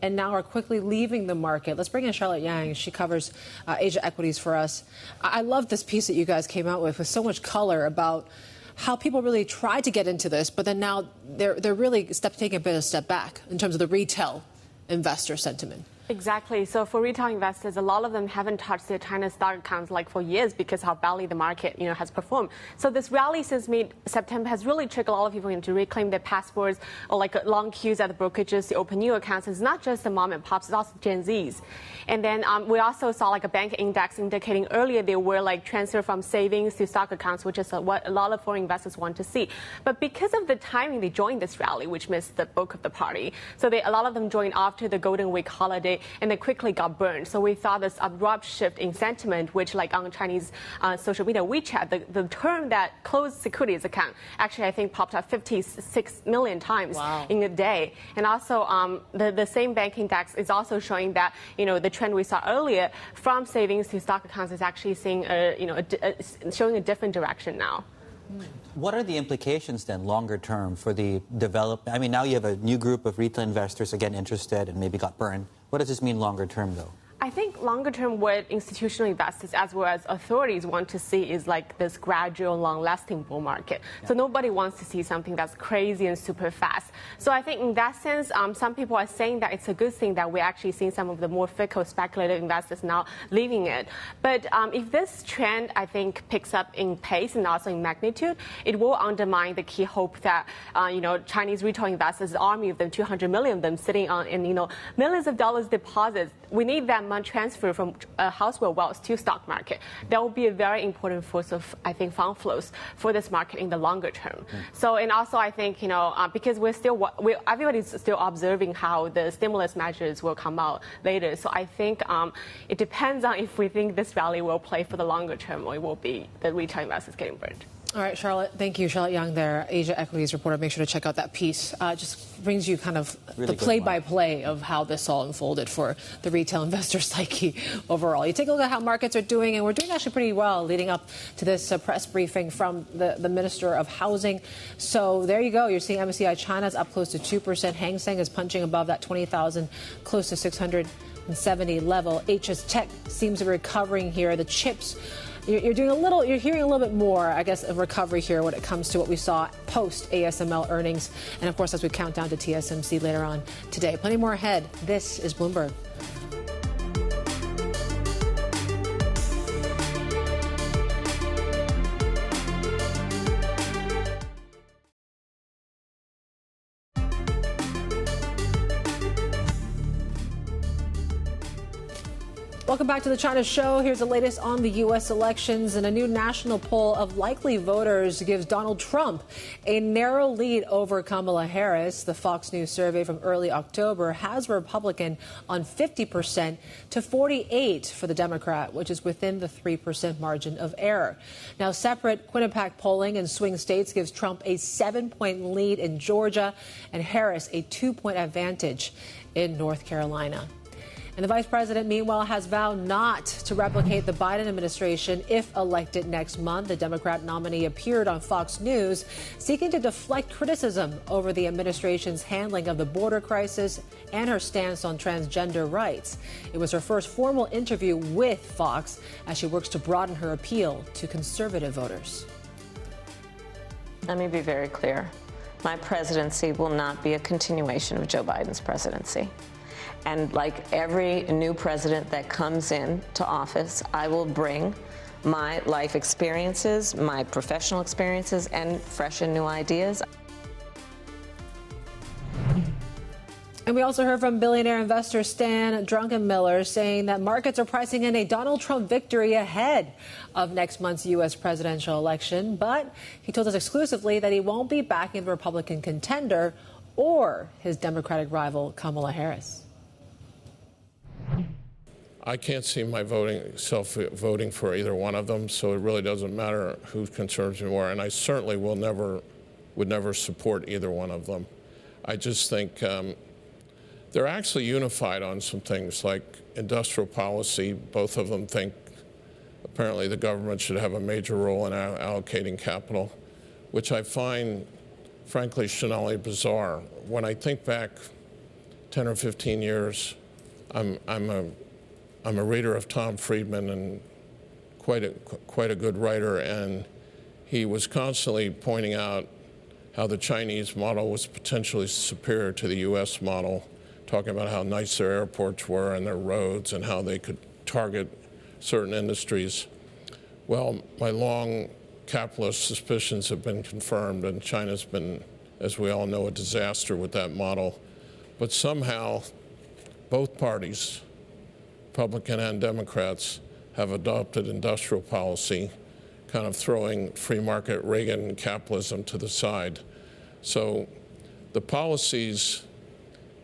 and now are quickly leaving the market. Let's bring in Charlotte Yang. She covers Asia equities for us. I love this piece that you guys came out with so much color about how people really tried to get into this, but then now they're really taking a bit of a step back in terms of the retail investor sentiment.
Exactly. So for retail investors, a lot of them haven't touched their China stock accounts like for years because how badly the market, has performed. So this rally since mid-September has really triggered a lot of people into reclaim their passports or like long queues at the brokerages to open new accounts. It's not just the mom and pops, it's also Gen Zs. And then we also saw like a bank index indicating earlier there were like transfer from savings to stock accounts, which is what a lot of foreign investors want to see. But because of the timing, they joined this rally, which missed the bulk of the party. So a lot of them joined after the Golden Week holiday, and they quickly got burned. So we thought this abrupt shift in sentiment, which like on Chinese social media, WeChat, the term that closed securities account, actually I think popped up 56 million times in a day. And also the same bank index is also showing that, the trend we saw earlier from savings to stock accounts is actually seeing, showing a different direction now.
What are the implications then, longer term, for the development? I mean, now you have a new group of retail investors again interested and maybe got burned. What does this mean longer term, though?
I think longer term, what institutional investors as well as authorities want to see is like this gradual, long-lasting bull market. Yeah. So nobody wants to see something that's crazy and super fast. So I think in that sense, some people are saying that it's a good thing that we're actually seeing some of the more fickle, speculative investors now leaving it. But if this trend, I think, picks up in pace and also in magnitude, it will undermine the key hope that Chinese retail investors, the army of them, 200 million of them, sitting on millions of dollars deposits. We need that money transfer from household wealth to stock market. That will be a very important force of, I think, fund flows for this market in the longer term. So, and also I think, because everybody's still observing how the stimulus measures will come out later. So I think it depends on if we think this rally will play for the longer term or it will be the retail investors getting burned.
All right, Charlotte, thank you. Charlotte Yang there, Asia Equities reporter. Make sure to check out that piece. Just brings you kind of really the play-by-play of how this all unfolded for the retail investor psyche overall. You take a look at how markets are doing, and we're doing actually pretty well leading up to this press briefing from the Minister of Housing. So there you go. You're seeing MSCI China's up close to 2%. Hang Seng is punching above that 20,000, close to 670 level. HS Tech seems to be recovering here. The chips, you're hearing a little bit more, I guess, of recovery here when it comes to what we saw post ASML earnings. And of course, as we count down to TSMC later on today. Plenty more ahead. This is Bloomberg. Welcome back to the China Show. Here's the latest on the U.S. elections. And a new national poll of likely voters gives Donald Trump a narrow lead over Kamala Harris. The Fox News survey from early October has a Republican on 50% to 48% for the Democrat, which is within the 3% margin of error. Now, separate Quinnipiac polling in swing states gives Trump a 7-point lead in Georgia and Harris a 2-point advantage in North Carolina. And the vice president, meanwhile, has vowed not to replicate the Biden administration if elected next month. The Democrat nominee appeared on Fox News seeking to deflect criticism over the administration's handling of the border crisis and her stance on transgender rights. It was her first formal interview with Fox as she works to broaden her appeal to conservative voters.
Let me be very clear. My presidency will not be a continuation of Joe Biden's presidency. And like every new president that comes into office, I will bring my life experiences, my professional experiences, and fresh and new ideas.
And we also heard from billionaire investor Stan Druckenmiller saying that markets are pricing in a Donald Trump victory ahead of next month's U.S. presidential election. But he told us exclusively that he won't be backing the Republican contender or his Democratic rival, Kamala Harris.
I can't see myself voting for either one of them, so it really doesn't matter who concerns me more. And I certainly would never support either one of them. I just think they're actually unified on some things like industrial policy. Both of them think apparently the government should have a major role in allocating capital, which I find, frankly, Qianhai bizarre. When I think back 10 or 15 years, I'm a reader of Tom Friedman and quite a good writer, and he was constantly pointing out how the Chinese model was potentially superior to the U.S. model, talking about how nice their airports were and their roads and how they could target certain industries. Well, my long capitalist suspicions have been confirmed, and China's been, as we all know, a disaster with that model. But somehow, both parties, Republican and Democrats, have adopted industrial policy, kind of throwing free market Reagan capitalism to the side. So the policies,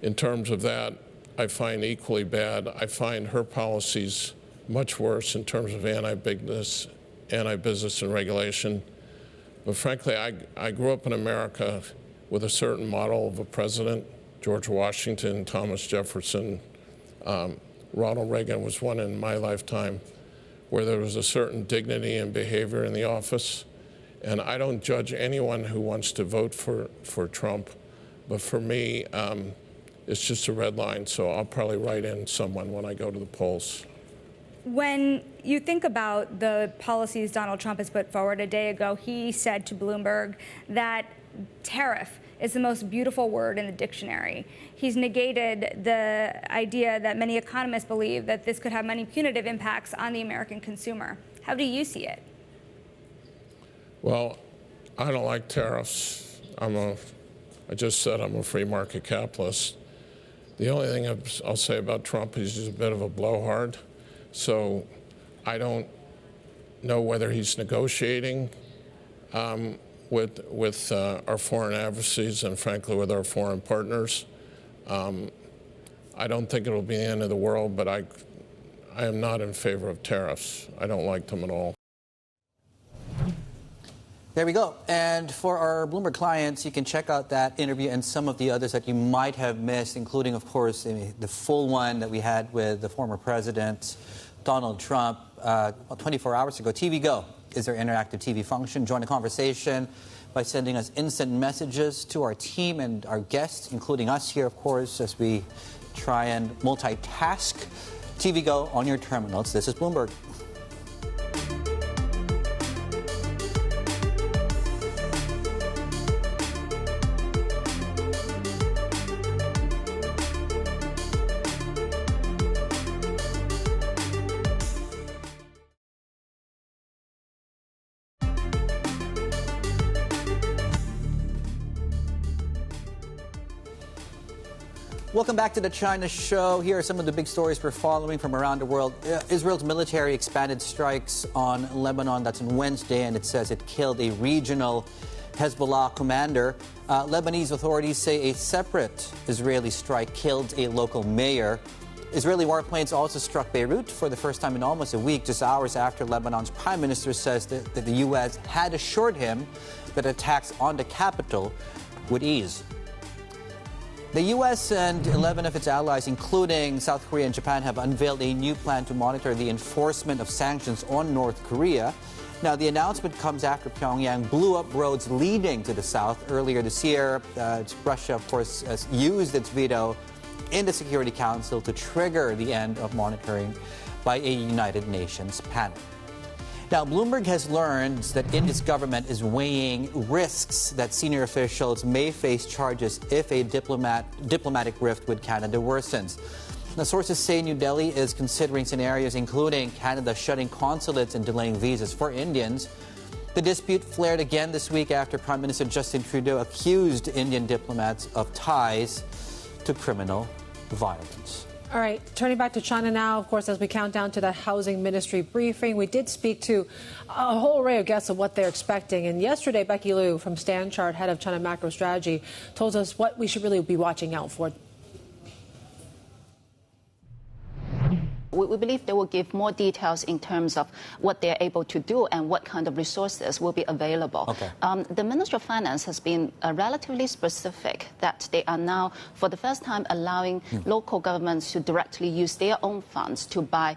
in terms of that, I find equally bad. I find her policies much worse in terms of anti-business and regulation. But frankly, I grew up in America with a certain model of a president, George Washington, Thomas Jefferson, Ronald Reagan was one in my lifetime, where there was a certain dignity and behavior in the office. And I don't judge anyone who wants to vote for Trump, but for me, it's just a red line, so I'll probably write in someone when I go to the polls.
When you think about the policies Donald Trump has put forward, a day ago he said to Bloomberg that tariff is the most beautiful word in the dictionary. He's negated the idea that many economists believe that this could have many punitive impacts on the American consumer. How do you see it?
Well, I don't like tariffs. I just said I'm a free market capitalist. The only thing I'll say about Trump is he's a bit of a blowhard. So I don't know whether he's negotiating with our foreign adversaries and, frankly, with our foreign partners. I don't think it'll be the end of the world, but I am not in favor of tariffs. I don't like them at all.
There we go. And for our Bloomberg clients, you can check out that interview and some of the others that you might have missed, including, of course, the full one that we had with the former president, Donald Trump, about 24 hours ago. TV Go is their interactive TV function. Join the conversation by sending us instant messages to our team and our guests, including us here, of course, as we try and multitask. TV Go on your terminals. This is Bloomberg. Welcome back to the China Show. Here are some of the big stories we're following from around the world. Israel's military expanded strikes on Lebanon. That's on Wednesday, and it says it killed a regional Hezbollah commander. Lebanese authorities say a separate Israeli strike killed a local mayor. Israeli warplanes also struck Beirut for the first time in almost a week, just hours after Lebanon's prime minister says that the U.S. had assured him that attacks on the capital would ease. The U.S. and 11 of its allies, including South Korea and Japan, have unveiled a new plan to monitor the enforcement of sanctions on North Korea. Now, the announcement comes after Pyongyang blew up roads leading to the south earlier this year. Russia, of course, has used its veto in the Security Council to trigger the end of monitoring by a United Nations panel. Now, Bloomberg has learned that India's government is weighing risks that senior officials may face charges if a diplomatic rift with Canada worsens. Now, sources say New Delhi is considering scenarios including Canada shutting consulates and delaying visas for Indians. The dispute flared again this week after Prime Minister Justin Trudeau accused Indian diplomats of ties to criminal violence.
All right, turning back to China now, of course, as we count down to the housing ministry briefing, we did speak to a whole array of guests of what they're expecting. And yesterday, Becky Liu from StanChart, head of China macro strategy, told us what we should really be watching out for.
We believe they will give more details in terms of what they're able to do and what kind of resources will be available.
Okay.
The Ministry of Finance has been relatively specific that they are now, for the first time, allowing local governments to directly use their own funds to buy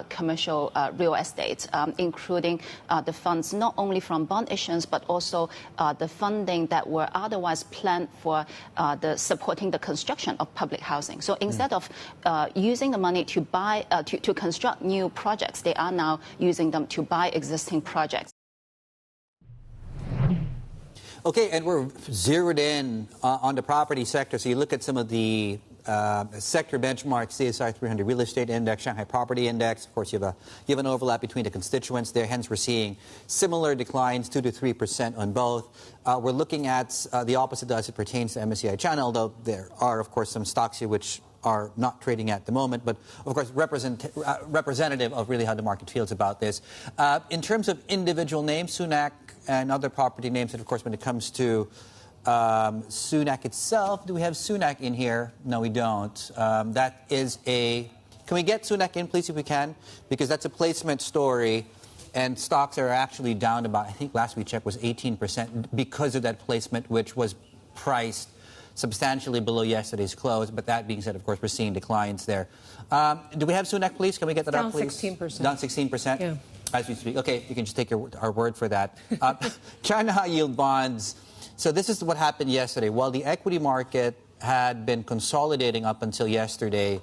commercial real estate, including the funds not only from bond issuance, but also the funding that were otherwise planned for supporting the construction of public housing. So instead of using the money to buy to construct new projects, they are now using them to buy existing projects.
Okay, and we're zeroed in on the property sector. So you look at some of the sector benchmarks, CSI 300 Real Estate Index, Shanghai Property Index. Of course, you have an overlap between the constituents there. Hence, we're seeing similar declines, 2 to 3% on both. We're looking at the opposite as it pertains to MSCI China, although there are, of course, some stocks here which are not trading at the moment, but of course representative of really how the market feels about this. In terms of individual names, Sunak and other property names, and of course when it comes to Sunak itself, do we have Sunak in here? No, we don't. That is can we get Sunak in, please, if we can? Because that's a placement story, and stocks are actually down about, I think last we checked was 18% because of that placement, which was priced substantially below yesterday's close. But that being said, of course, we're seeing declines there. Do we have Sunak, please? Can we get that up, please?
Down 16%.
Down 16%?
Yeah.
As we speak. Okay, you can just take our word for that. China high yield bonds. So this is what happened yesterday. While the equity market had been consolidating up until yesterday,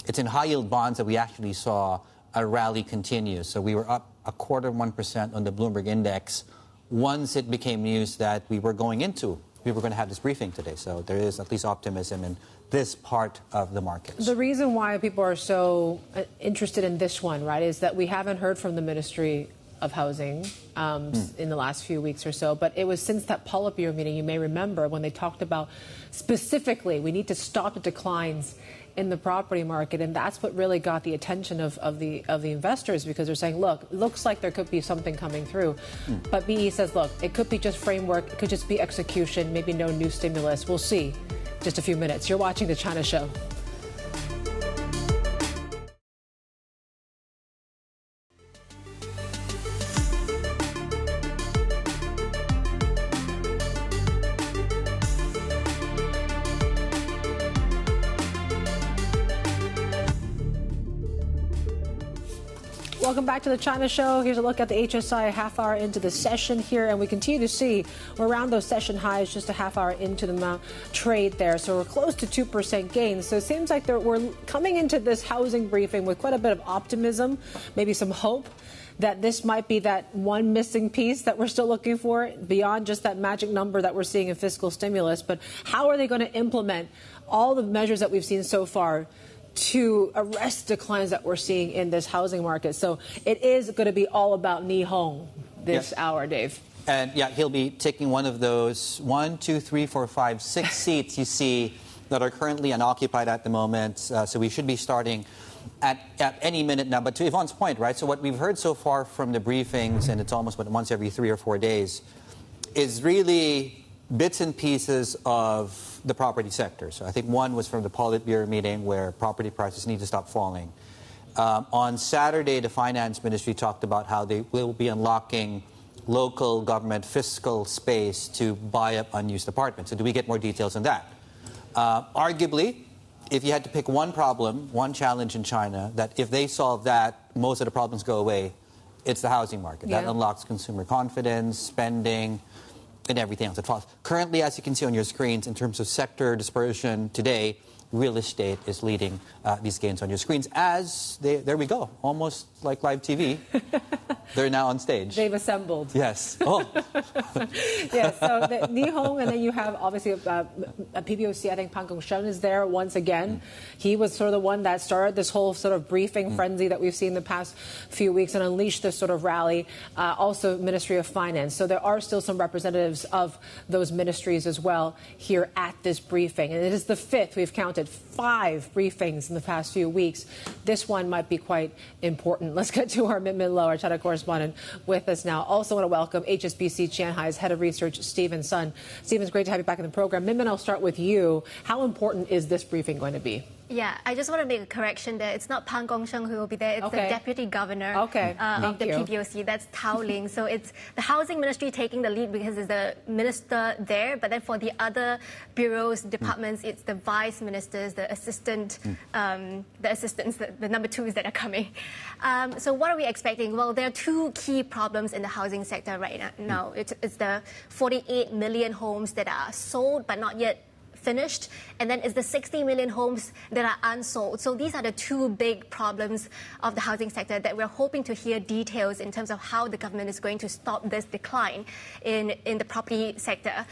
it's in high yield bonds that we actually saw a rally continue. So we were up 0.25% on the Bloomberg index once it became news that we were going to have this briefing today. So there is at least optimism in this part of the market.
The reason why people are so interested in this one, right, is that we haven't heard from the Ministry of Housing in the last few weeks or so. But it was since that Politburo meeting, you may remember, when they talked about specifically we need to stop the declines in the property market, and that's what really got the attention of the investors, because they're saying, look, looks like there could be something coming through. But BE says, look, it could be just framework, it could just be execution, maybe no new stimulus. We'll see. Just a few minutes. You're watching The China Show. Welcome back to The China Show. Here's a look at the HSI half hour into the session here, and we continue to see we're around those session highs just a half hour into the trade there. So we're close to 2% gains. So it seems like we're coming into this housing briefing with quite a bit of optimism, maybe some hope that this might be that one missing piece that we're still looking for beyond just that magic number that we're seeing in fiscal stimulus. But how are they going to implement all the measures that we've seen so far to arrest declines that we're seeing in this housing market? So it is going to be all about Ni Hong this hour, Dave.
And yeah, he'll be taking one of those 1, 2, 3, 4, 5, 6 seats you see that are currently unoccupied at the moment. So we should be starting at any minute now. But to Yvonne's point, right, so what we've heard so far from the briefings, and it's almost once every 3 or 4 days, is really bits and pieces of the property sector. So I think one was from the Politburo meeting where property prices need to stop falling. On Saturday, the Finance Ministry talked about how they will be unlocking local government fiscal space to buy up unused apartments. So do we get more details on that? Arguably, if you had to pick one problem, one challenge in China, that if they solve that, most of the problems go away, it's the housing market.
Yeah.
That unlocks consumer confidence, spending, and everything else that follows. Currently, as you can see on your screens, in terms of sector dispersion today, real estate is leading these gains on your screens. There we go, almost like live TV. They're now on stage.
They've assembled.
Yes. Oh.
Yes, so the Ni Hong, and then you have obviously a PBOC, I think Pan Gongsheng is there once again. He was sort of the one that started this whole sort of briefing frenzy that we've seen the past few weeks and unleashed this sort of rally. Also Ministry of Finance. So there are still some representatives of those ministries as well here at this briefing. And it is the 5th. We've counted 5 briefings in the past few weeks. This one might be quite important. Let's get to our mid-low, our China correspondent with us now. Also want to welcome HSBC Qianhai's Head of Research, Stephen Sun. Stephen, it's great to have you back in the program. Min, I'll start with you. How important is this briefing going to be?
Yeah, I just want to make a correction there. It's not Pan Gongsheng who will be there. It's the Deputy Governor of the PBOC. That's Tao Ling. So it's the Housing Ministry taking the lead because it's the minister there. But then for the other bureaus, departments, it's the vice ministers, the assistants, the number twos that are coming. So what are we expecting? Well, there are two key problems in the housing sector right now. It's the 48 million homes that are sold but not yet finished, and then it's the 60 million homes that are unsold. So these are the two big problems of the housing sector that we're hoping to hear details in terms of how the government is going to stop this decline in the property sector.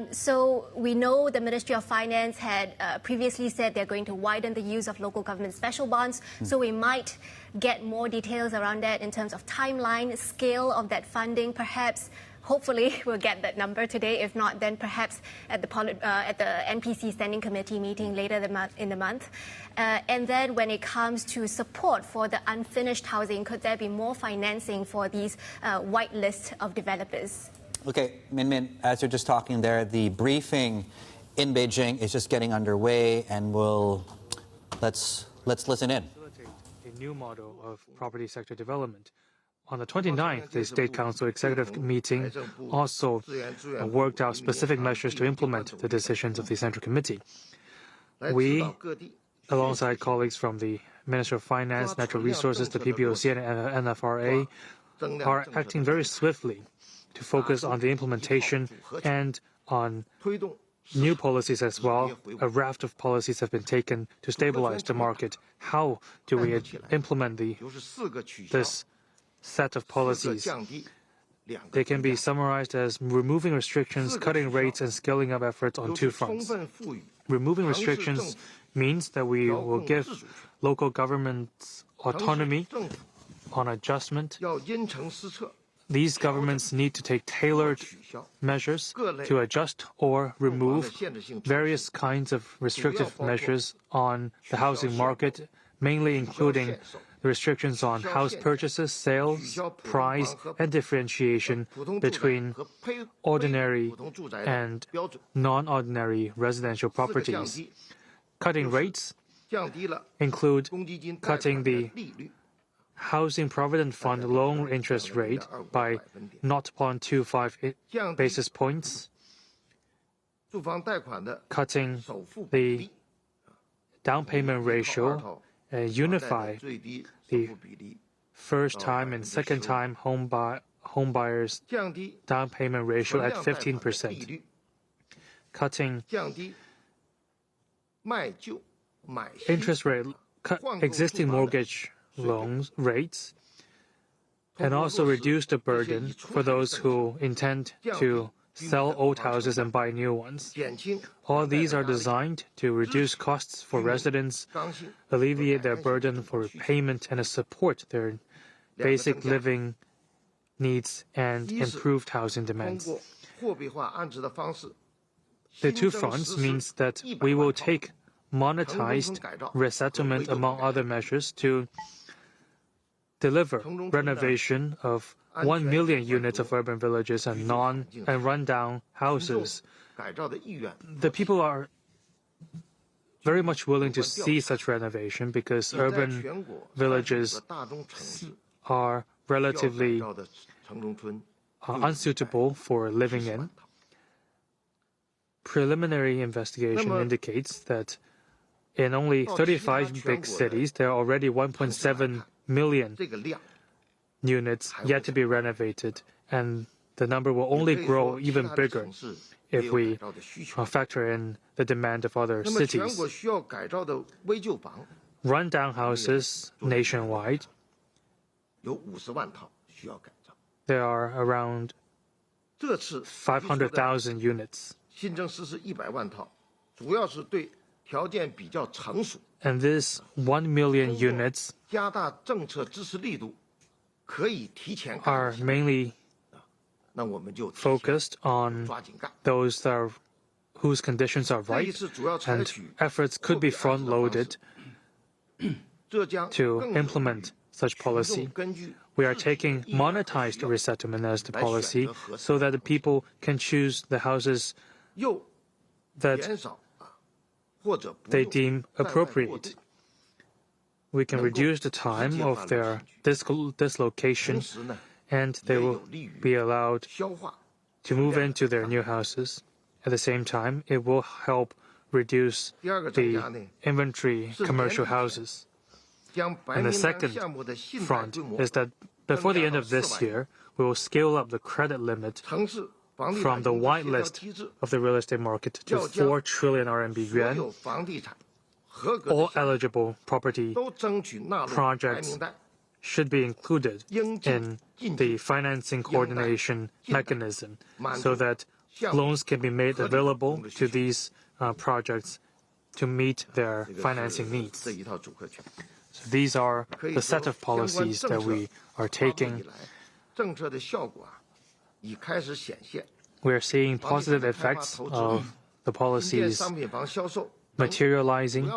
So we know the Ministry of Finance had previously said they're going to widen the use of local government special bonds. So we might get more details around that in terms of timeline, scale of that funding, perhaps. Hopefully, we'll get that number today. If not, then perhaps at the NPC Standing Committee meeting later in the month. And then when it comes to support for the unfinished housing, could there be more financing for these white list of developers?
Okay, Min Min, as you're just talking there, the briefing in Beijing is just getting underway, and let's listen in.
A new model of property sector development. On the 29th, the State Council Executive Meeting also worked out specific measures to implement the decisions of the Central Committee. We, alongside colleagues from the Ministry of Finance, Natural Resources, the PBOC, and NFRA, are acting very swiftly to focus on the implementation and on new policies as well. A raft of policies have been taken to stabilize the market. How do we implement this set of policies? They can be summarized as removing restrictions, cutting rates, and scaling up efforts on two fronts. Removing restrictions means that we will give local governments autonomy on adjustment. These governments need to take tailored measures to adjust or remove various kinds of restrictive measures on the housing market, mainly including the restrictions on house purchases, sales, price, and differentiation between ordinary and non-ordinary residential properties. Cutting rates include cutting the Housing Provident Fund loan interest rate by 0.25 basis points, cutting the down payment ratio, unify the first-time and second-time home buyers' down payment ratio at 15%, cutting interest rate, existing mortgage loans rates, and also reduce the burden for those who intend to sell old houses and buy new ones. All these are designed to reduce costs for residents, alleviate their burden for repayment, and support their basic living needs and improved housing demands. The two fronts means that we will take monetized resettlement, among other measures, to deliver renovation of 1 million units of urban villages and rundown houses. The people are very much willing to see such renovation because urban villages are relatively unsuitable for living in. Preliminary investigation indicates that in only 35 big cities, there are already 1.7 million units yet to be renovated, and the number will only grow even bigger if we factor in the demand of other cities. Rundown houses nationwide, there are around 500,000 units. And this 1 million units are mainly focused on those whose conditions are right, and efforts could be front-loaded to implement such policy. We are taking monetized resettlement as the policy so that the people can choose the houses that they deem appropriate. We can reduce the time of their dislocation, and they will be allowed to move into their new houses. At the same time, it will help reduce the inventory commercial houses. And the second front is that before the end of this year, we will scale up the credit limit from the whitelist of the real estate market to 4 trillion RMB yuan. All eligible property projects should be included in the financing coordination mechanism so that loans can be made available to these projects to meet their financing needs. So these are the set of policies that we are taking. We are seeing positive effects of the policies materializing.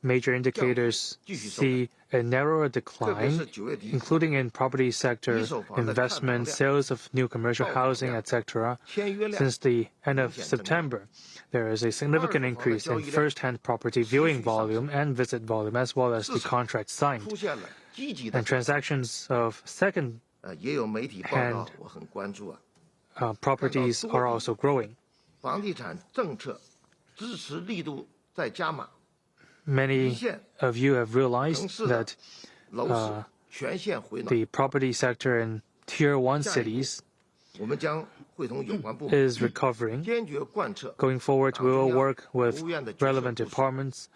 Major indicators see a narrower decline, including in property sector, investment, sales of new commercial housing, etc. Since the end of September, there is a significant increase in first-hand property viewing volume and visit volume, as well as the contracts signed. And transactions of second-hand properties are also growing. Many of you have realized that the property sector in Tier 1 cities is recovering. Going forward, we will work with relevant departments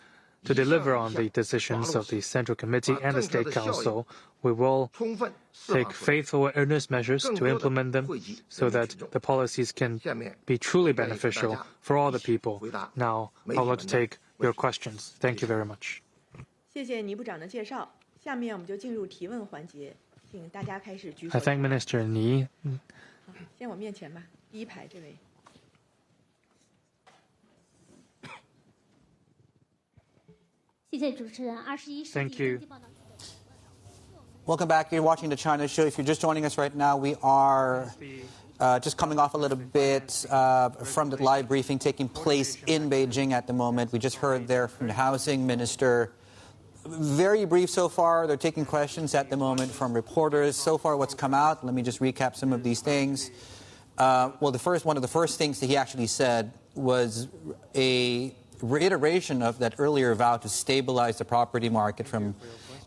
to deliver on the decisions of the Central Committee and the State Council. We will take faithful and earnest measures to implement them so that the policies can be truly beneficial for all the people. Now, I would like to take your questions. Thank you very much.
谢谢倪部长的介绍。下面我们就进入提问环节，请大家开始举手。
I thank Minister Ni.
先我面前吧，第一排这位。
Thank you.
Welcome back. You're watching the China Show. If you're just joining us right now, we are just coming off a little bit from the live briefing taking place in Beijing at the moment. We just heard there from the Housing Minister. Very brief so far. They're taking questions at the moment from reporters. So far, what's come out? Let me just recap some of these things. Well, one of the first things that he actually said was a reiteration of that earlier vow to stabilize the property market from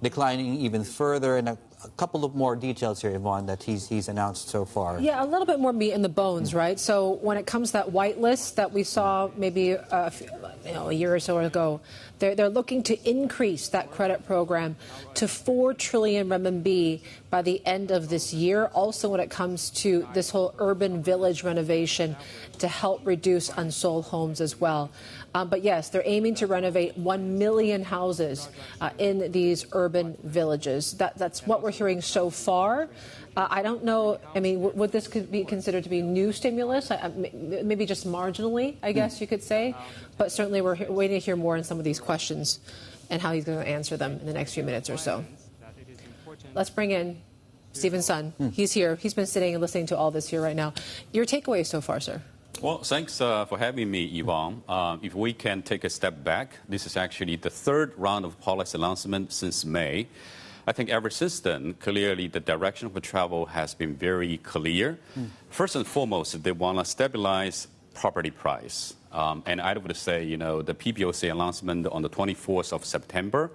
declining even further, and a couple of more details here, Yvonne, that he's announced so far.
Yeah, a little bit more meat in the bones, right? So when it comes to that white list that we saw maybe a year or so ago, they're looking to increase that credit program to 4 trillion renminbi by the end of this year. Also, when it comes to this whole urban village renovation to help reduce unsold homes as well. But yes, they're aiming to renovate 1 million houses in these urban villages. That's what we're hearing so far. I don't know. I mean, would this be considered to be new stimulus? Maybe just marginally, I guess you could say. But certainly we're waiting to hear more on some of these questions and how he's going to answer them in the next few minutes or so. Let's bring in Stephen Sun. He's here. He's been sitting and listening to all this here right now. Your takeaways so far, sir?
Well, thanks for having me, Yvonne. If we can take a step back, this is actually the third round of policy announcement since May. I think ever since then, clearly the direction of the travel has been very clear. First and foremost, they want to stabilize property price. And I would say, the PBOC announcement on the 24th of September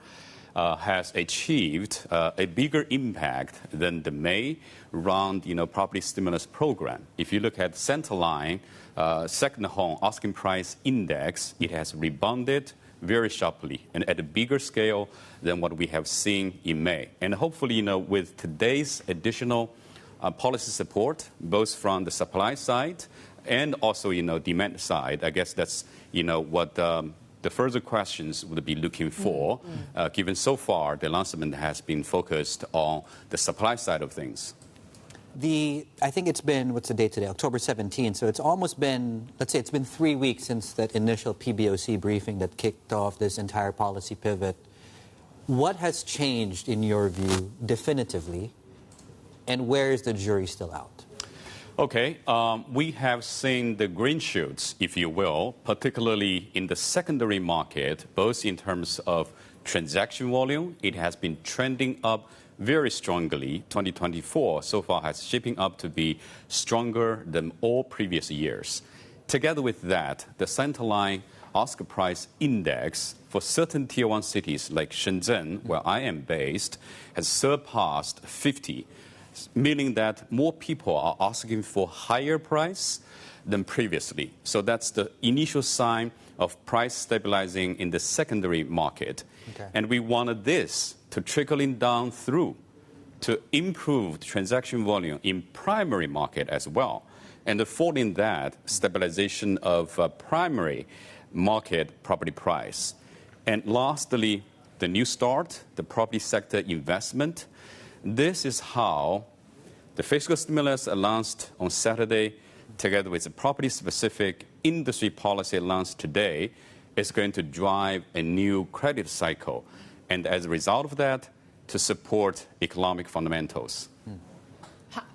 has achieved a bigger impact than the May round, property stimulus program. If you look at Centerline, second home asking price index, it has rebounded very sharply and at a bigger scale than what we have seen in May. And hopefully, with today's additional policy support, both from the supply side and also, demand side, I guess that's, what the further questions would be looking for, given so far the announcement has been focused on the supply side of things.
I think it's been, what's the date today? October 17th. So it's almost been, let's say it's been 3 weeks since that initial PBOC briefing that kicked off this entire policy pivot. What has changed in your view definitively, and where is the jury still out?
Okay, we have seen the green shoots, if you will, particularly in the secondary market, both in terms of transaction volume. It has been trending up very strongly. 2024 so far has shaping up to be stronger than all previous years. Together with that, the centerline Oscar price index for certain tier 1 cities like Shenzhen, where I am based, has surpassed 50, meaning that more people are asking for higher price than previously. So that's the initial sign of price stabilizing in the secondary market. Okay. And we wanted this to trickling down through to improve transaction volume in primary market as well. And following that, stabilization of primary market property price. And lastly, the new start, the property sector investment. This is how the fiscal stimulus announced on Saturday, together with the property-specific industry policy announced today, is going to drive a new credit cycle. And as a result of that, to support economic fundamentals.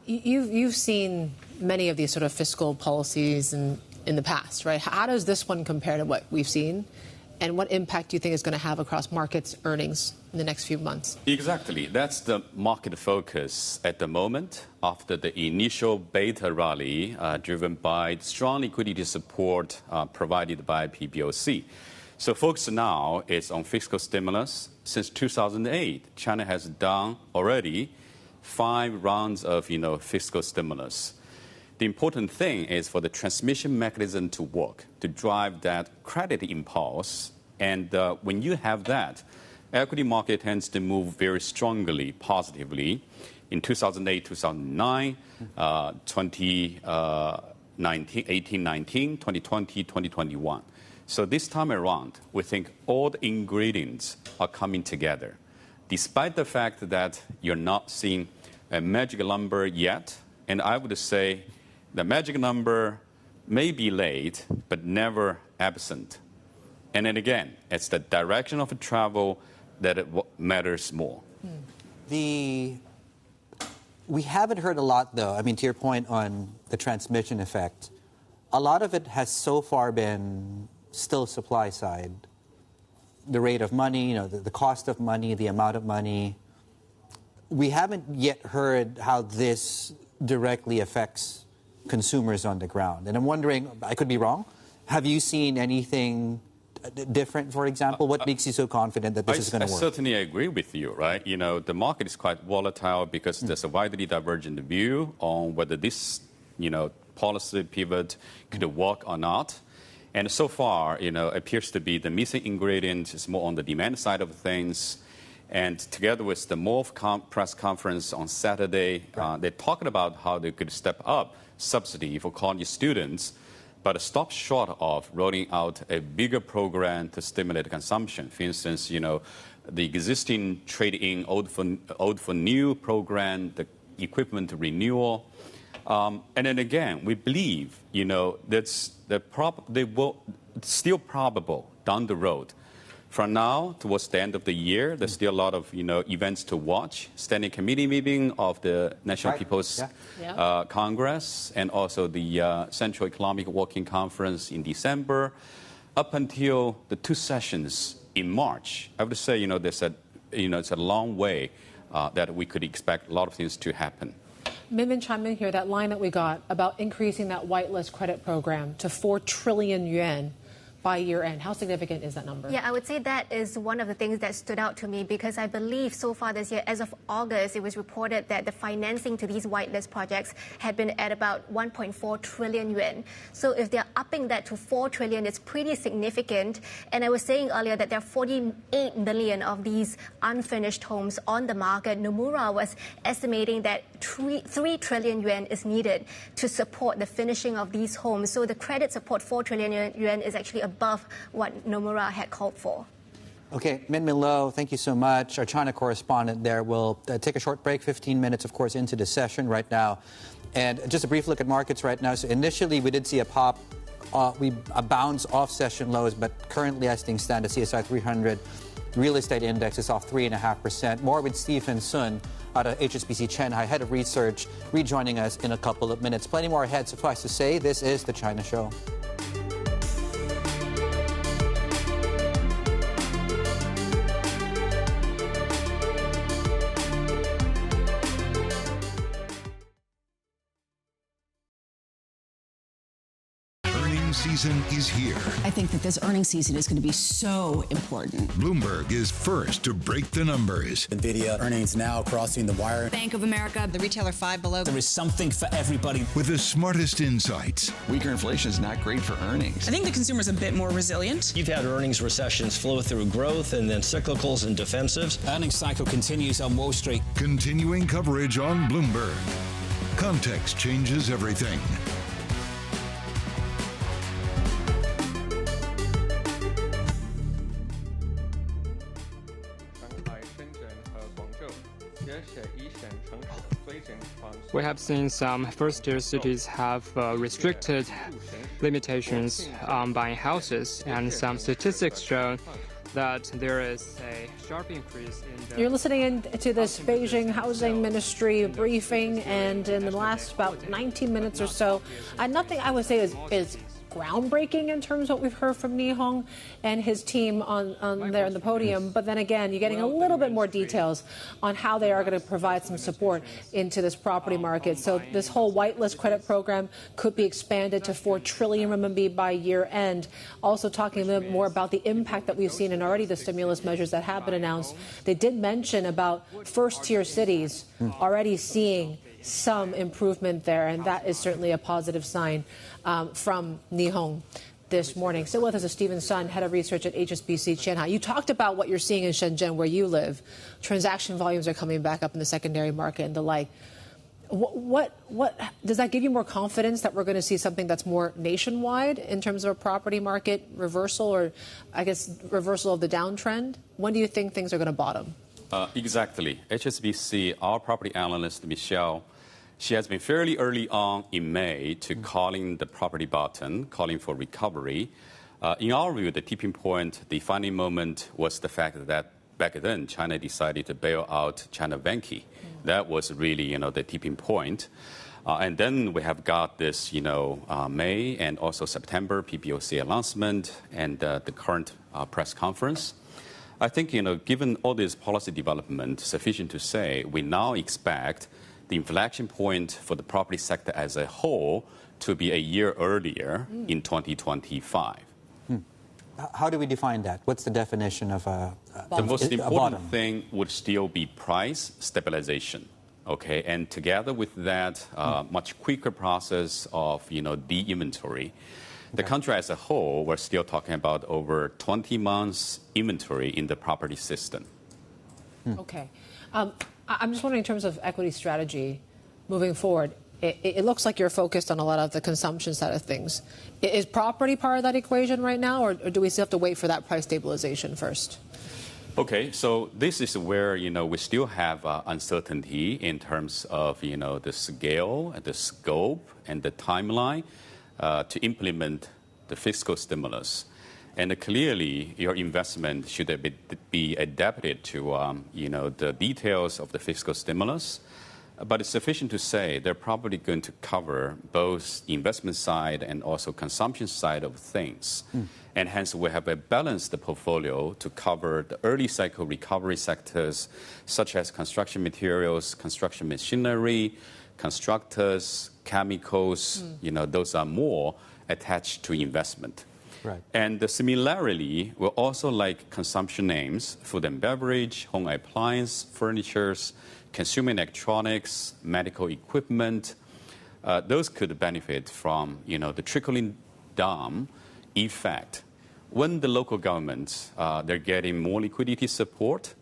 You've seen many of these sort of fiscal policies in the past, right? How does this one compare to what we've seen? And what impact do you think is going to have across markets' earnings in the next few months?
Exactly. That's the market focus at the moment after the initial beta rally driven by strong liquidity support provided by PBOC. So focus now is on fiscal stimulus. Since 2008, China has done already 5 rounds of fiscal stimulus. The important thing is for the transmission mechanism to work, to drive that credit impulse. And when you have that, equity market tends to move very strongly, positively. In 2008, 2009, 2018, 19, 2020, 2021. So this time around, we think all the ingredients are coming together. Despite the fact that you're not seeing a magic number yet, and I would say the magic number may be late, but never absent. And then again, it's the direction of travel that matters more.
We haven't heard a lot, though. I mean, to your point on the transmission effect, a lot of it has so far been still supply side. The rate of money, the cost of money, the amount of money. We haven't yet heard how this directly affects consumers on the ground. And I'm wondering, I could be wrong, have you seen anything different, for example? What makes you so confident that this is going to work?
I certainly agree with you, right? The market is quite volatile because there's a widely divergent view on whether this, policy pivot could work or not. And so far, appears to be the missing ingredient is more on the demand side of things. And together with the MOVE press conference on Saturday, they're talking about how they could step up subsidy for college students, but stop short of rolling out a bigger program to stimulate consumption. For instance, the existing trade-in old for new program, the equipment renewal. And then again, we believe, that's still probable down the road. From now towards the end of the year, there's still a lot of events to watch. Standing committee meeting of the National People's Congress, and also the Central Economic Working Conference in December, up until the 2 sessions in March. I would say there's it's a long way that we could expect a lot of things to happen.
Navin, chime in here. That line that we got about increasing that whitelist credit program to 4 trillion yuan by year end. How significant is that number?
Yeah, I would say that is one of the things that stood out to me because I believe so far this year, as of August, it was reported that the financing to these whitelist projects had been at about 1.4 trillion yuan. So if they're upping that to 4 trillion, it's pretty significant. And I was saying earlier that there are 48 million of these unfinished homes on the market. Nomura was estimating that 3 trillion yuan is needed to support the finishing of these homes. So the credit support 4 trillion yuan is actually above what Nomura had called for.
Okay, Min Lo, thank you so much. Our China correspondent there. Will take a short break, 15 minutes, of course, into the session right now. And just a brief look at markets right now. So initially, we did see a pop, a bounce off session lows, but currently, as things stand, the CSI 300 real estate index is off 3.5%. More with Stephen Sun out of HSBC Qianhai, head of research, rejoining us in a couple of minutes. Plenty more ahead. Suffice to say, this is the China Show.
Season is here.
I think that this earnings season is going to be so important.
Bloomberg is first to break the numbers.
NVIDIA earnings now crossing the wire.
Bank of America, the retailer Five Below.
There is something for everybody.
With the smartest insights.
Weaker inflation is not great for earnings.
I think the consumer's a bit more resilient.
You've had earnings recessions flow through growth and then cyclicals and defensives.
Earnings cycle continues on Wall Street.
Continuing coverage on Bloomberg. Context changes everything.
We have seen some first-tier cities have restricted limitations on buying houses, and some statistics show that there is a sharp increase in the...
You're listening to this Beijing Housing Ministry briefing, and in the last about 19 minutes or so, nothing I would say is groundbreaking in terms of what we've heard from Ni Hong and his team on there on the podium. But then again, you're getting a little bit more details on how they are going to provide some support into this property market. So this whole whitelist credit program could be expanded to 4 trillion renminbi by year end. Also talking a little bit more about the impact that we've seen in already the stimulus measures that have been announced. They did mention about first-tier cities already seeing some improvement there, and that is certainly a positive sign from Ni Hong this morning. Still with us is Stephen Sun, head of research at HSBC Qianhai. You talked about what you're seeing in Shenzhen, where you live. Transaction volumes are coming back up in the secondary market and the like. What does that give you more confidence that we're going to see something that's more nationwide in terms of a property market reversal, or I guess reversal of the downtrend? When do you think things are going to bottom?
Exactly. HSBC, our property analyst, Michelle, she has been fairly early on in May to calling the property bottom, calling for recovery. In our view, the tipping point, the defining moment was the fact that back then China decided to bail out China Vanke. That was really, the tipping point. And then we have got this, May and also September PBOC announcement and the current press conference. I think, given all this policy development, sufficient to say, we now expect the inflection point for the property sector as a whole to be a year earlier in 2025.
How do we define that? What's the definition of a
The most
a
important
bottom?
thing would still be price stabilization. Okay, and together with that, much quicker process of de-inventory. The country as a whole, we're still talking about over 20 months inventory in the property system.
Okay. I'm just wondering, in terms of equity strategy moving forward, it looks like you're focused on a lot of the consumption side of things. Is property part of that equation right now, or do we still have to wait for that price stabilization first?
Okay, so this is where, we still have uncertainty in terms of, the scale, the scope, and the timeline to implement the fiscal stimulus. And clearly, your investment should be adapted to, the details of the fiscal stimulus. But it's sufficient to say they're probably going to cover both investment side and also consumption side of things. And hence, we have a balanced portfolio to cover the early cycle recovery sectors, such as construction materials, construction machinery, constructors, chemicals. Those are more attached to investment.
Right.
And similarly, we also like consumption names, food and beverage, home appliance, furnitures, consumer electronics, medical equipment. Those could benefit from, the trickling down effect. When the local governments, they're getting more liquidity support,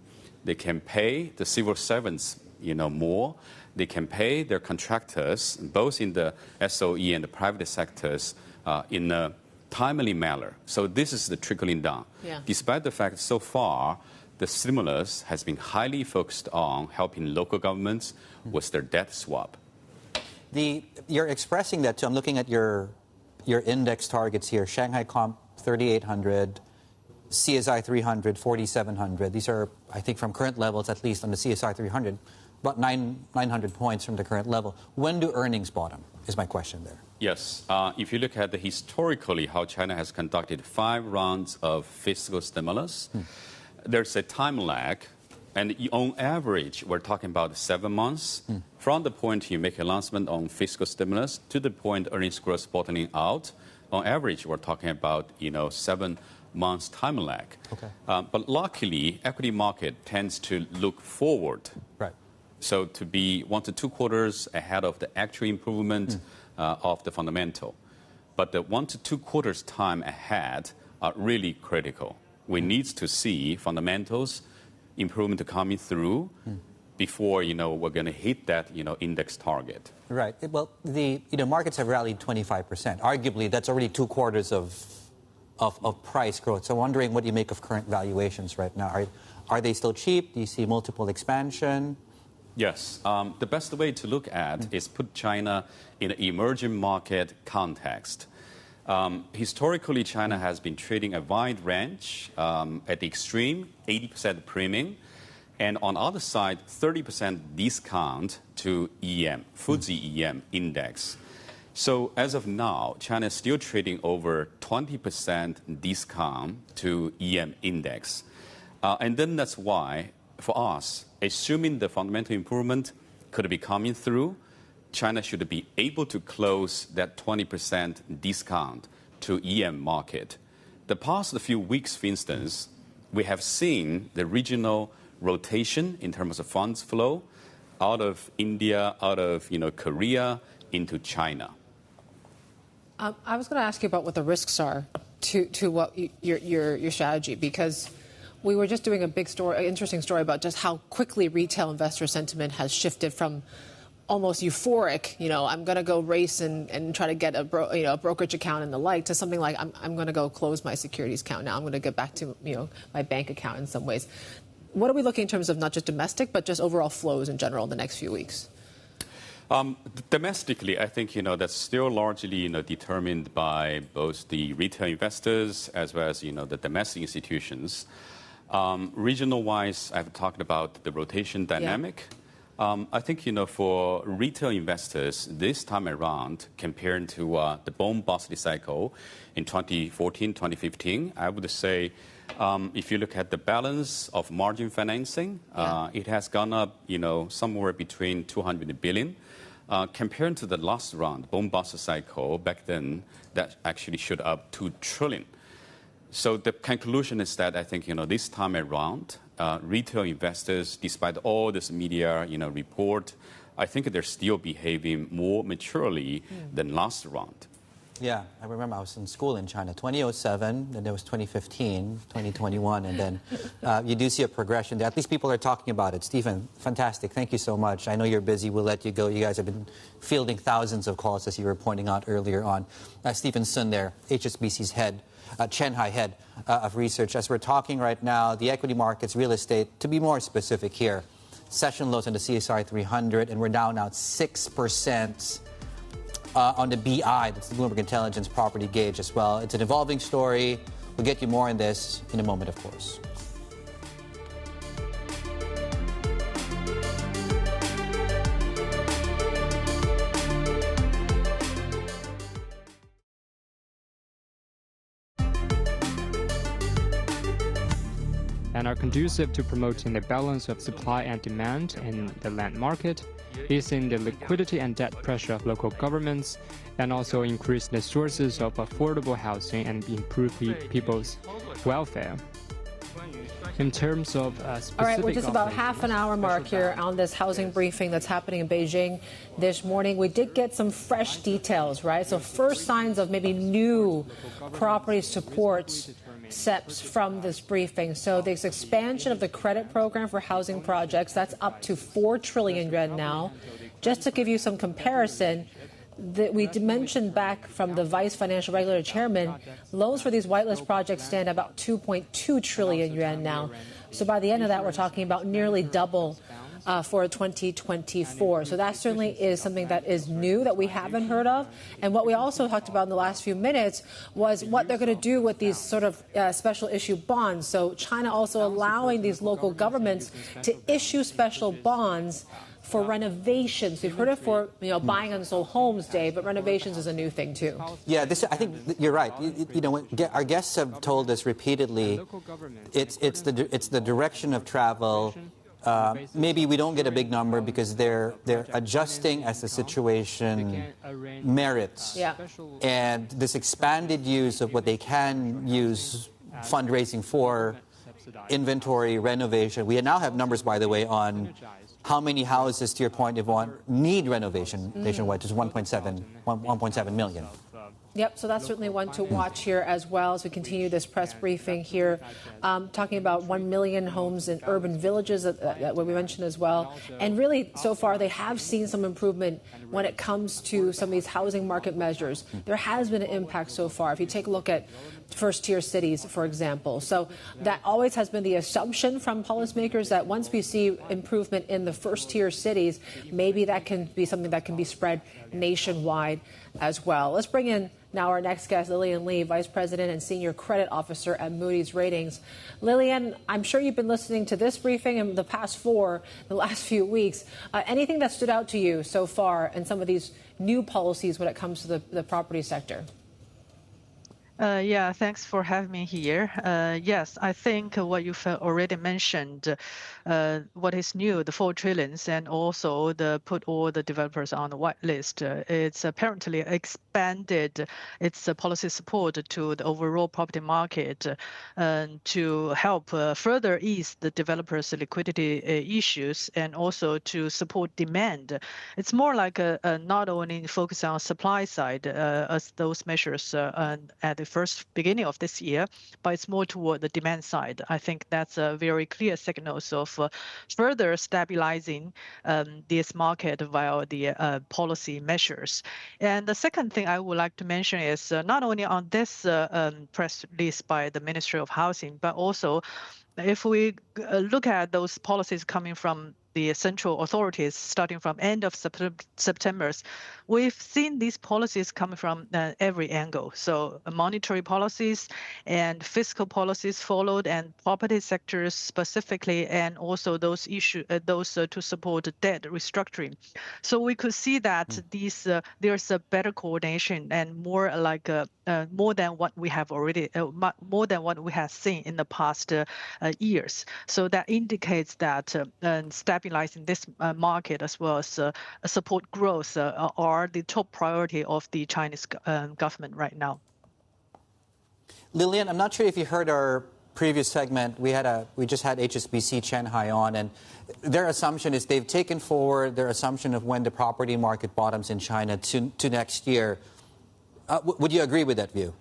they can pay the civil servants, more. They can pay their contractors, both in the SOE and the private sectors, in a timely manner. So this is the trickling down.
Yeah.
Despite the fact so far, the stimulus has been highly focused on helping local governments with their debt swap.
You're expressing that too. I'm looking at your index targets here. Shanghai Comp 3,800, CSI 300, 4,700. These are, I think, from current levels, at least on the CSI 300, about 900 points from the current level. When do earnings bottom, is my question there.
Yes. If you look at historically how China has conducted 5 rounds of fiscal stimulus, there's a time lag. And on average, we're talking about 7 months from the point you make an announcement on fiscal stimulus to the point earnings growth bottoming out. On average, we're talking about 7 months time lag.
Okay.
But luckily, equity market tends to look forward.
Right.
So to be 1 to 2 quarters ahead of the actual improvement of the fundamental. But the 1 to 2 quarters time ahead are really critical. We need to see fundamentals improvement coming through before we're going to hit that index target.
Right. Well, the markets have rallied 25%. Arguably, that's already 2 quarters of price growth. So, wondering what you make of current valuations right now. Are they still cheap? Do you see multiple expansion?
Yes. The best way to look at is put China in an emerging market context. Historically, China has been trading a wide range at the extreme, 80% premium, and on the other side, 30% discount to EM, FTSE EM index. So as of now, China is still trading over 20% discount to EM index. And then that's why, for us, assuming the fundamental improvement could be coming through, China should be able to close that 20% discount to EM market. The past few weeks, for instance, we have seen the regional rotation in terms of funds flow out of India, out of Korea into China.
I was going to ask you about what the risks are to what your strategy, because we were just doing a big story, an interesting story about just how quickly retail investor sentiment has shifted from almost euphoric, I'm going to go race and try to get a brokerage account and the like, to something like I'm going to go close my securities account now. I'm going to get back to my bank account in some ways. What are we looking in terms of not just domestic, but just overall flows in general in the next few weeks?
Domestically, I think that's still largely determined by both the retail investors as well as the domestic institutions. Regional-wise, I've talked about the rotation dynamic. Yeah. I think, for retail investors this time around, compared to the boom bust cycle in 2014, 2015, I would say if you look at the balance of margin financing, it has gone up, somewhere between 200 billion. Compared to the last round, boom bust cycle, back then, that actually shot up 2 trillion. So the conclusion is that I think, this time around, retail investors, despite all this media, report, I think they're still behaving more maturely than last round.
Yeah, I remember I was in school in China, 2007, then there was 2015, 2021, and then you do see a progression there. At least people are talking about it. Stephen, fantastic. Thank you so much. I know you're busy. We'll let you go. You guys have been fielding thousands of calls, as you were pointing out earlier on. Stephen Sun there, HSBC's head. Qianhai head of research. As we're talking right now, the equity markets, real estate, to be more specific here, session lows on the CSI 300, and we're down now 6% on the BI, that's the Bloomberg Intelligence Property Gauge as well. It's an evolving story. We'll get you more on this in a moment, of course.
And are conducive to promoting the balance of supply and demand in the land market, easing the liquidity and debt pressure of local governments, and also increase the sources of affordable housing and improve people's welfare. In terms of specific...
All right, we're just about half an hour mark here on this housing briefing that's happening in Beijing this morning. We did get some fresh details, right? So first signs of maybe new property support steps from this briefing. So this expansion of the credit program for housing projects, that's up to 4 trillion yuan now. Just to give you some comparison, that we mentioned back from the Vice Financial Regulator Chairman, loans for these whitelist projects stand at about 2.2 trillion yuan now. So by the end of that, we're talking about nearly double for 2024. So that certainly is something that is new that we haven't heard of. And what we also talked about in the last few minutes was what they're going to do with these sort of special issue bonds. So China also allowing these local governments to issue special bonds for renovations. We've heard it for buying unsold homes, Dave, but renovations is a new thing too.
Yeah, I think you're right. Our guests have told us repeatedly, it's the direction of travel. Maybe we don't get a big number because they're adjusting as the situation merits.
Yeah.
And this expanded use of what they can use fundraising for, inventory, renovation. We now have numbers, by the way, on how many houses, to your point, Yvonne, need renovation nationwide. It's 1.7 million.
Yep, so that's certainly one to watch here as well as we continue this press briefing here. Talking about 1 million homes in urban villages, that we mentioned as well. And really, so far, they have seen some improvement when it comes to some of these housing market measures. There has been an impact so far. If you take a look at first-tier cities, for example. So that always has been the assumption from policymakers that once we see improvement in the first-tier cities, maybe that can be something that can be spread nationwide as well. Let's bring in now our next guest, Lillian Lee, Vice President and Senior Credit Officer at Moody's Ratings. Lillian, I'm sure you've been listening to this briefing and the last few weeks. Anything that stood out to you so far in some of these new policies when it comes to the property sector?
Yeah, thanks for having me here. Yes, I think what you've already mentioned, what is new, the 4 trillions, and also put all the developers on the white list. It's apparently expanded its policy support to the overall property market to help further ease the developers' liquidity issues and also to support demand. It's more like not only focus on supply side as those measures at the first beginning of this year, but it's more toward the demand side. I think that's a very clear signals of further stabilizing this market via the policy measures. And the second thing I would like to mention is not only on this press release by the Ministry of Housing, but also if we look at those policies coming from the central authorities starting from end of September, we've seen these policies coming from every angle. So monetary policies and fiscal policies followed, and property sectors specifically, and also those to support debt restructuring. So we could see that there's a better coordination and more like more than what we have seen in the past years. So that indicates that stabilizing this market as well as support growth are the top priority of the Chinese government right now.
Lillian, I'm not sure if you heard our previous segment. We just had HSBC Qianhai on, and their assumption is they've taken forward their assumption of when the property market bottoms in China to next year. Would you agree with that view?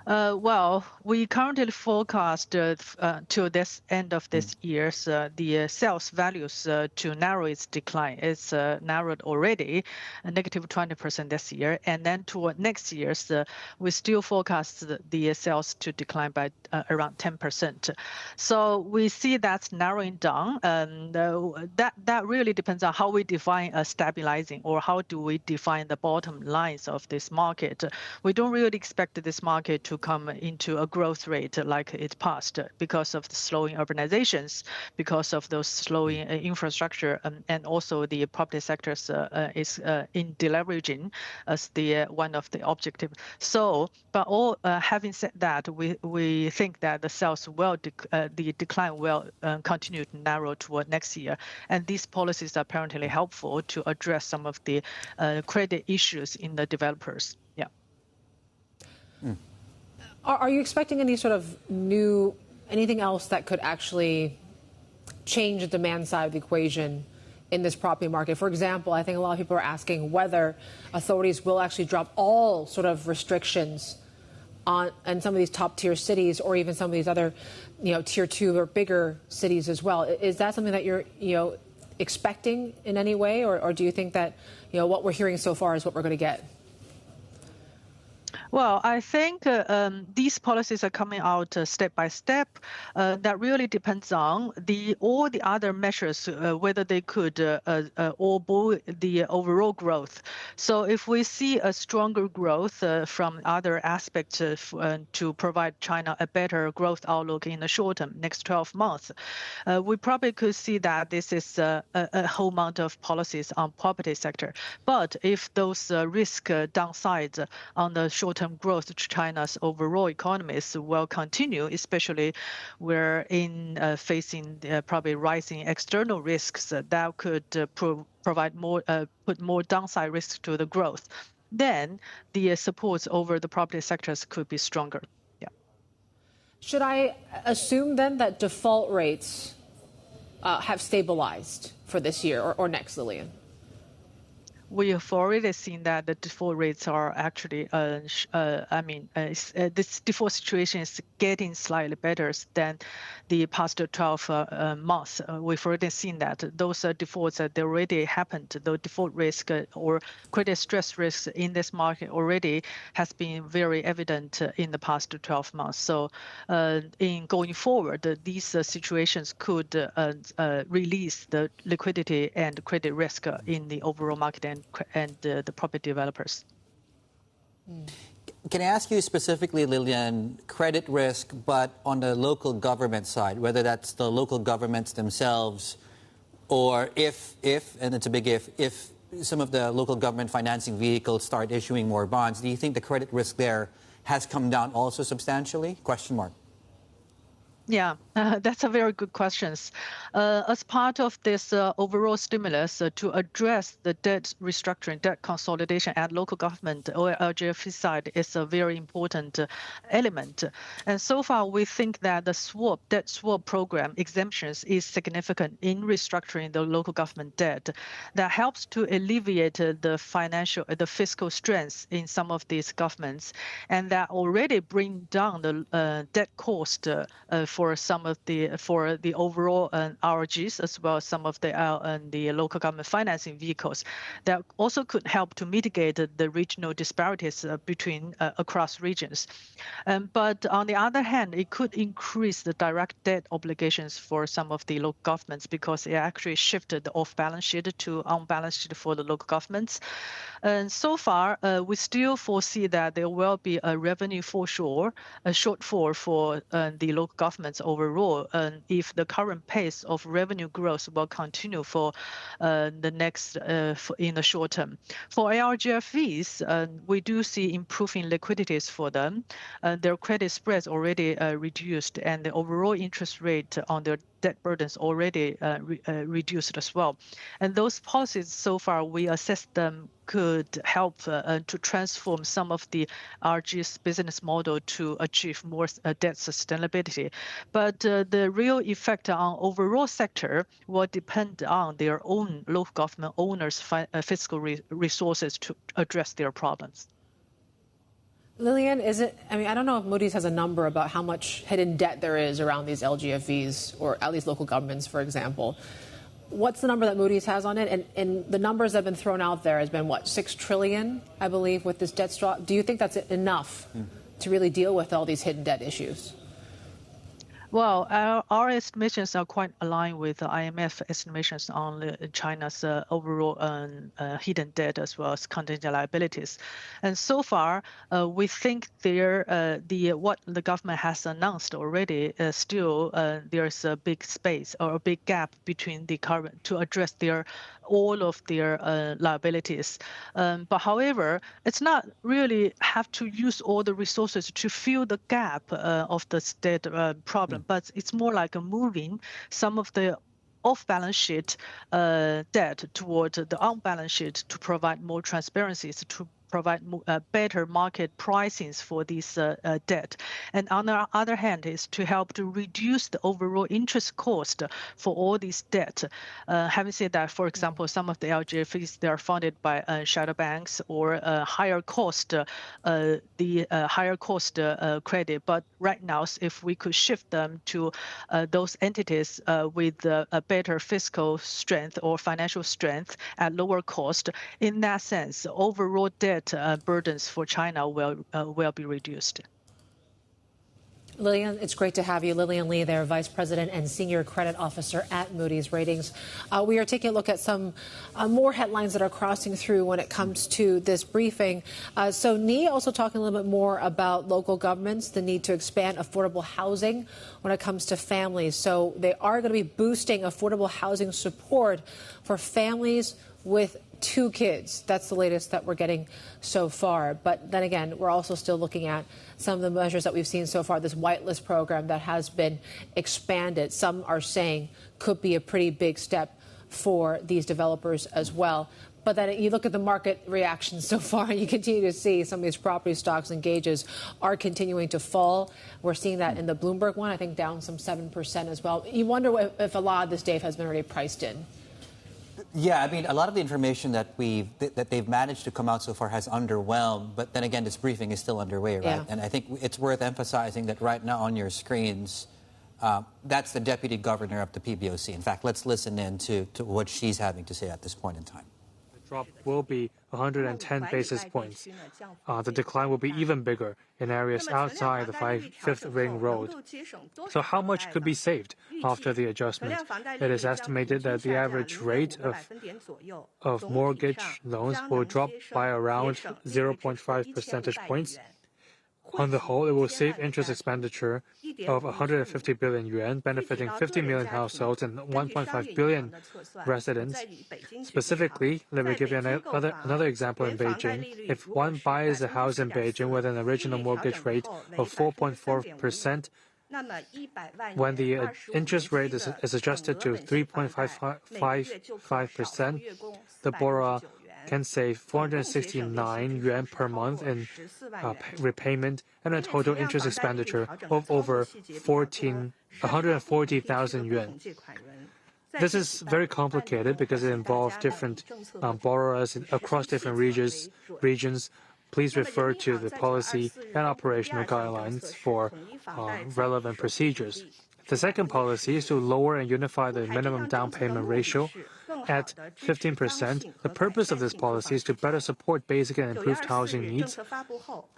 Well, we currently forecast to this end of this year, the sales values to narrow its decline. It's narrowed already, a negative 20% this year. And then toward next year, we still forecast the sales to decline by around 10%. So we see that's narrowing down. That really depends on how we define stabilizing, or how do we define the bottom lines of this market. We don't really expect this market to come into a growth rate like it passed because of the slowing urbanizations, because of those slowing infrastructure, and also the property sectors is in deleveraging as the one of the objectives. So, but all having said that, we think that the sales will the decline will continue to narrow toward next year, and these policies are apparently helpful to address some of the credit issues in the developers. Yeah.
Are you expecting any sort of anything else that could actually change the demand side of the equation in this property market? For example, I think a lot of people are asking whether authorities will actually drop all sort of restrictions in some of these top tier cities, or even some of these other, tier 2 or bigger cities as well. Is that something that you're, expecting in any way, or do you think that, what we're hearing so far is what we're going to get?
Well, I think these policies are coming out step by step. That really depends on all the other measures, whether they could all buoy the overall growth. So if we see a stronger growth from other aspects to provide China a better growth outlook in the short term, next 12 months, we probably could see that this is a whole amount of policies on property sector. But if those risk downsides on the short-term growth to China's overall economies will continue, especially we're facing probably rising external risks that could provide more, put more downside risks to the growth, then the supports over the property sectors could be stronger. Yeah.
Should I assume then that default rates have stabilized for this year or next, Lillian?
We have already seen that the default rates are actually, this default situation is getting slightly better than the past 12 months. We've already seen that those defaults they already happened. The default risk or credit stress risks in this market already has been very evident in the past 12 months. So, in going forward, these situations could release the liquidity and credit risk in the overall market and the property developers.
Can I ask you specifically, Lillian, credit risk, but on the local government side, whether that's the local governments themselves, or if, and it's a big if some of the local government financing vehicles start issuing more bonds, do you think the credit risk there has come down also substantially? Question mark.
Yeah, that's a very good question. As part of this overall stimulus to address the debt restructuring, debt consolidation at local government or LGFV side is a very important element. And so far, we think that the debt swap program exemptions is significant in restructuring the local government debt. That helps to alleviate the fiscal strength in some of these governments, and that already bring down the debt cost for the overall RRGs as well as some of the local government financing vehicles that also could help to mitigate the regional disparities between across regions. But on the other hand, it could increase the direct debt obligations for some of the local governments because it actually shifted the off-balance sheet to on-balance sheet for the local governments. And so far, we still foresee that there will be a revenue shortfall for the local governments overall, if the current pace of revenue growth will continue for the next in the short term. For LGFVs, we do see improving liquidities for them. Their credit spreads already reduced, and the overall interest rate on their debt burdens already reduced as well. And those policies so far, we assess them could help to transform some of the RG's business model to achieve more debt sustainability. But the real effect on overall sector will depend on their own local government owners' fiscal resources to address their problems.
Lillian, I don't know if Moody's has a number about how much hidden debt there is around these LGFVs, or at least local governments, for example. What's the number that Moody's has on it? And the numbers that have been thrown out there has been, what, $6 trillion, I believe, with this debt straw. Do you think that's enough to really deal with all these hidden debt issues?
Well, our estimations are quite aligned with the IMF estimations on China's overall hidden debt as well as contingent liabilities. And so far, we think what the government has announced already still there's a big space or a big gap between the current to address all of their liabilities. But however, it's not really have to use all the resources to fill the gap of the debt problem, but it's more like moving some of the off-balance sheet debt toward the on-balance sheet to provide more transparency, to provide better market pricings for this debt. And on the other hand is to help to reduce the overall interest cost for all these debt. Having said that, for example, some of the LGFVs, they are funded by shadow banks or higher cost credit. But right now, if we could shift them to those entities with a better fiscal strength or financial strength at lower cost, in that sense, overall debt credit burdens for China will be reduced.
Lillian, it's great to have you. Lillian Lee there, Vice President and Senior Credit Officer at Moody's Ratings. We are taking a look at some more headlines that are crossing through when it comes to this briefing. So Ni also talking a little bit more about local governments, the need to expand affordable housing when it comes to families. So they are going to be boosting affordable housing support for families with 2 kids. That's the latest that we're getting so far. But then again, we're also still looking at some of the measures that we've seen so far, this whitelist program that has been expanded. Some are saying could be a pretty big step for these developers as well. But then you look at the market reaction so far, and you continue to see some of these property stocks and gauges are continuing to fall. We're seeing that in the Bloomberg one, I think down some 7% as well. You wonder if a lot of this, Dave, has been already priced in.
Yeah, I mean, a lot of the information that they've managed to come out so far has underwhelmed. But then again, this briefing is still underway, right? Yeah. And I think it's worth emphasizing that right now on your screens, that's the deputy governor of the PBOC. In fact, let's listen in to what she's having to say at this point in time.
Drop will be 110 basis points. The decline will be even bigger in areas outside the Fifth Ring Road. So how much could be saved after the adjustment? It is estimated that the average rate of mortgage loans will drop by around 0.5 percentage points. On the whole, it will save interest expenditure of 150 billion yuan, benefiting 50 million households and 1.5 billion residents. Specifically, let me give you another example in Beijing. If one buys a house in Beijing with an original mortgage rate of 4.4%, when the interest rate is adjusted to 3.55%, the borrower can save 469 yuan per month in repayment and a total interest expenditure of over 140,000 yuan. This is very complicated because it involves different borrowers across different regions. Please refer to the policy and operational guidelines for relevant procedures. The second policy is to lower and unify the minimum down payment ratio at 15%. The purpose of this policy is to better support basic and improved housing needs.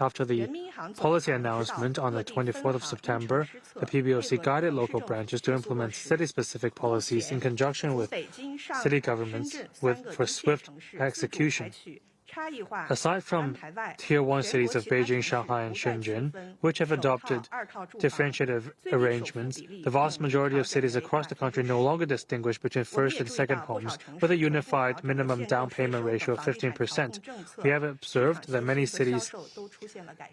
After the policy announcement on the 24th of September, the PBOC guided local branches to implement city-specific policies in conjunction with city governments for swift execution. Aside from Tier 1 cities of Beijing, Shanghai, and Shenzhen, which have adopted differentiated arrangements, the vast majority of cities across the country no longer distinguish between first and second homes with a unified minimum down payment ratio of 15%. We have observed that many cities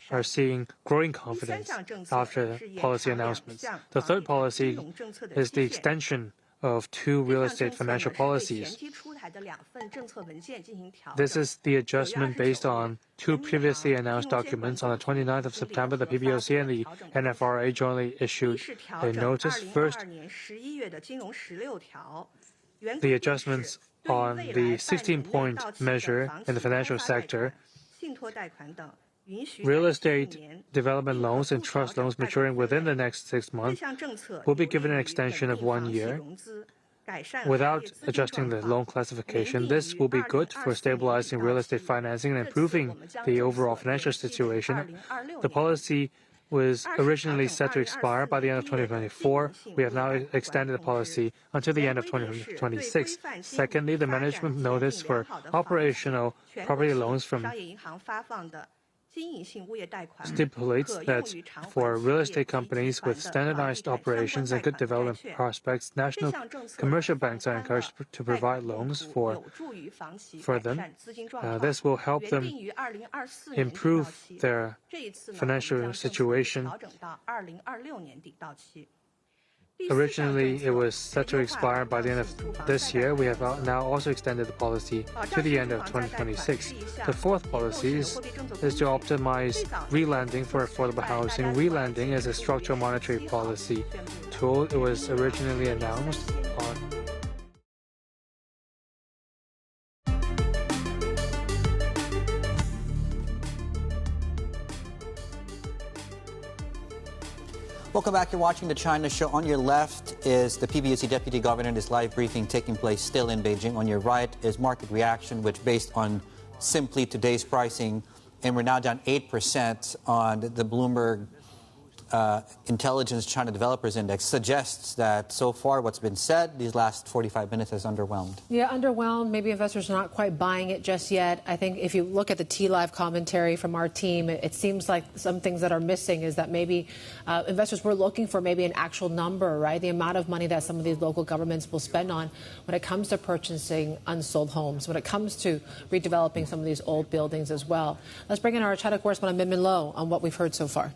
are seeing growing confidence after policy announcements. The third policy is the extension of 2 real estate financial policies. This is the adjustment based on 2 previously announced documents. On the 29th of September, the PBOC and the NFRA jointly issued a notice. First, the adjustments on the 16-point measure in the financial sector. Real estate development loans and trust loans maturing within the next 6 months will be given an extension of 1 year. Without adjusting the loan classification, this will be good for stabilizing real estate financing and improving the overall financial situation. The policy was originally set to expire by the end of 2024. We have now extended the policy until the end of 2026. Secondly, the management notice for operational property loans from stipulates that for real estate companies with standardized operations and good development prospects, national commercial banks are encouraged to provide loans for them. This will help them improve their financial situation. Originally, it was set to expire by the end of this year. We have now also extended the policy to the end of 2026. The fourth policy is to optimize relending for affordable housing. Relending is a structural monetary policy tool. It was originally announced on
Welcome back. You're watching the China Show. On your left is the PBOC Deputy Governor and his live briefing taking place still in Beijing. On your right is market reaction, which based on simply today's pricing, and we're now down 8% on the Bloomberg Intelligence China Developers Index, suggests that so far what's been said these last 45 minutes has underwhelmed.
Yeah, underwhelmed. Maybe investors are not quite buying it just yet. I think if you look at the T-Live commentary from our team, it seems like some things that are missing is that maybe investors were looking for maybe an actual number, right? The amount of money that some of these local governments will spend on when it comes to purchasing unsold homes, when it comes to redeveloping some of these old buildings as well. Let's bring in our China correspondent, Min Lo, on what we've heard so far.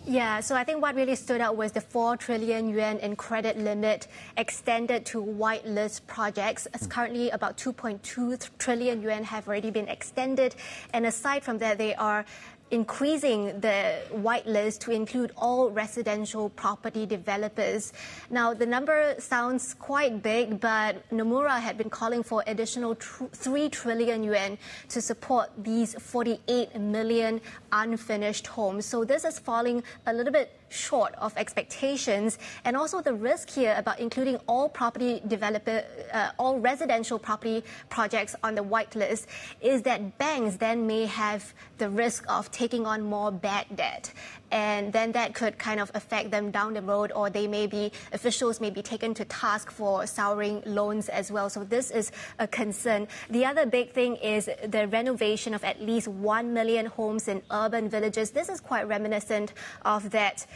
Yeah, so I think what really stood out was the 4 trillion yuan in credit limit extended to whitelist projects. As currently, about 2.2 trillion yuan have already been extended. And aside from that, they are increasing the whitelist to include all residential property developers. Now, the number sounds quite big, but Nomura had been calling for additional 3 trillion yuan to support these 48 million unfinished homes. So this is falling a little bit short of expectations, and also the risk here about including all all residential property projects on the whitelist is that banks then may have the risk of taking on more bad debt, and then that could kind of affect them down the road, or officials may be taken to task for souring loans as well. So this is a concern. The other big thing is the renovation of at least 1 million homes in urban villages. This is quite reminiscent of that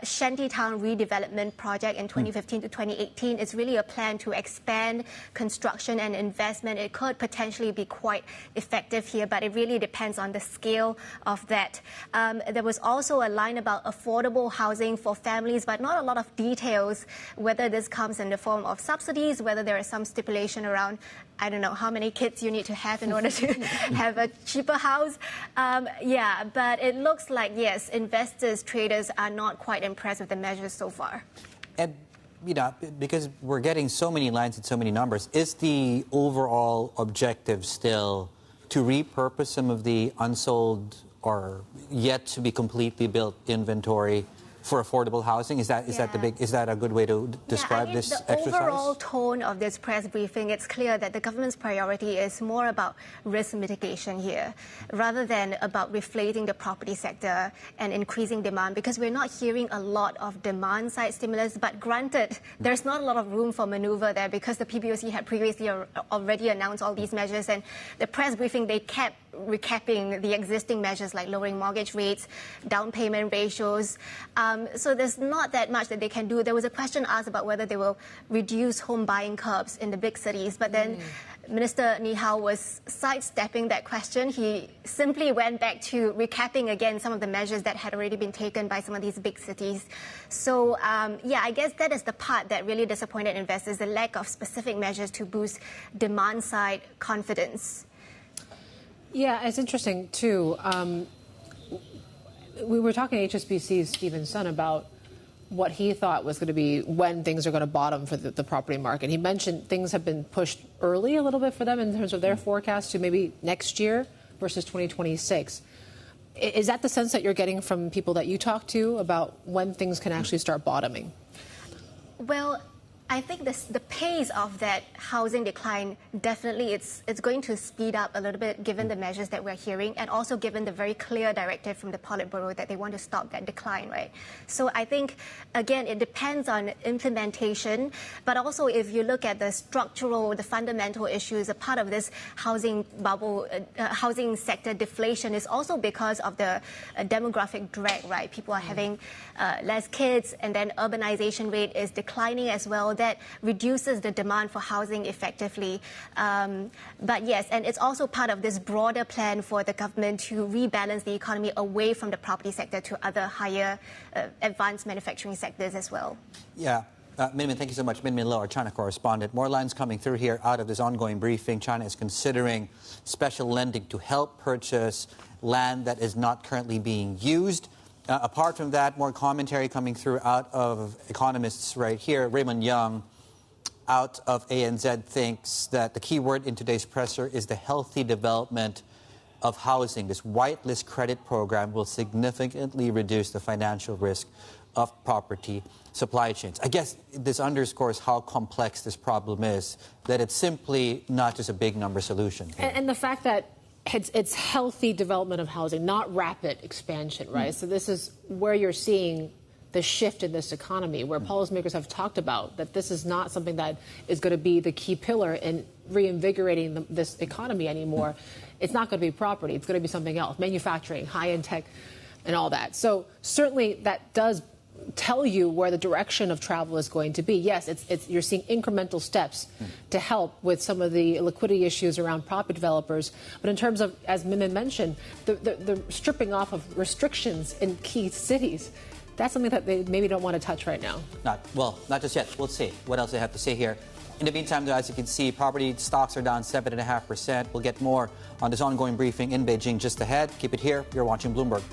Shantytown redevelopment project in 2015 to 2018. It's really a plan to expand construction and investment. It could potentially be quite effective here, but it really depends on the scale of that. There was also a line about affordable housing for families, but not a lot of details, whether this comes in the form of subsidies, whether there is some stipulation around, I don't know, how many kids you need to have in order to have a cheaper house. Yeah, but it looks like, yes, investors, traders are not quite impressed with the measures so far.
And, you know, because we're getting so many lines and so many numbers, is the overall objective still to repurpose some of the unsold or yet to be completely built inventory for affordable housing? Is that a good way to describe this exercise?
The overall tone of this press briefing, it's clear that the government's priority is more about risk mitigation here, rather than about reflating the property sector and increasing demand, because we're not hearing a lot of demand side stimulus. But granted, there's not a lot of room for maneuver there, because the PBOC had previously already announced all these measures, and the press briefing, they kept recapping the existing measures like lowering mortgage rates, down payment ratios. So there's not that much that they can do. There was a question asked about whether they will reduce home buying curbs in the big cities, but then Minister Ni Hao was sidestepping that question. He simply went back to recapping again some of the measures that had already been taken by some of these big cities. So, yeah, I guess that is the part that really disappointed investors, the lack of specific measures to boost demand-side confidence.
Yeah, it's interesting, too. We were talking to HSBC's Stephen Sun about what he thought was going to be when things are going to bottom for the property market. He mentioned things have been pushed early a little bit for them in terms of their forecast to maybe next year versus 2026. Is that the sense that you're getting from people that you talk to about when things can actually start bottoming?
Well, I think the pace of that housing decline, definitely it's going to speed up a little bit given the measures that we're hearing, and also given the very clear directive from the Politburo that they want to stop that decline, right? So I think, again, it depends on implementation, but also if you look at the structural, the fundamental issues, a part of this housing bubble, housing sector deflation is also because of the demographic drag, right? People are having less kids, and then urbanization rate is declining as well. That reduces the demand for housing effectively. But yes, and it's also part of this broader plan for the government to rebalance the economy away from the property sector to other higher advanced manufacturing sectors as well.
Yeah. Min, thank you so much. Min Lo, our China correspondent. More lines coming through here out of this ongoing briefing. China is considering special lending to help purchase land that is not currently being used. Apart from that, more commentary coming through out of economists right here. Raymond Young out of ANZ thinks that the key word in today's presser is the healthy development of housing. This whitelist credit program will significantly reduce the financial risk of property supply chains. I guess this underscores how complex this problem is, that it's simply not just a big number solution.
And the fact that it's healthy development of housing, not rapid expansion, right? So this is where you're seeing the shift in this economy, where policymakers have talked about that this is not something that is going to be the key pillar in reinvigorating this economy anymore. It's not going to be property. It's going to be something else, manufacturing, high-end tech, and all that. So certainly that does tell you where the direction of travel is going to be. Yes, you're seeing incremental steps to help with some of the liquidity issues around property developers. But in terms of, as Mimin mentioned, the stripping off of restrictions in key cities, that's something that they maybe don't want to touch right now.
Not just yet. We'll see what else they have to say here. In the meantime, though, as you can see, property stocks are down 7.5%. We'll get more on this ongoing briefing in Beijing just ahead. Keep it here. You're watching Bloomberg.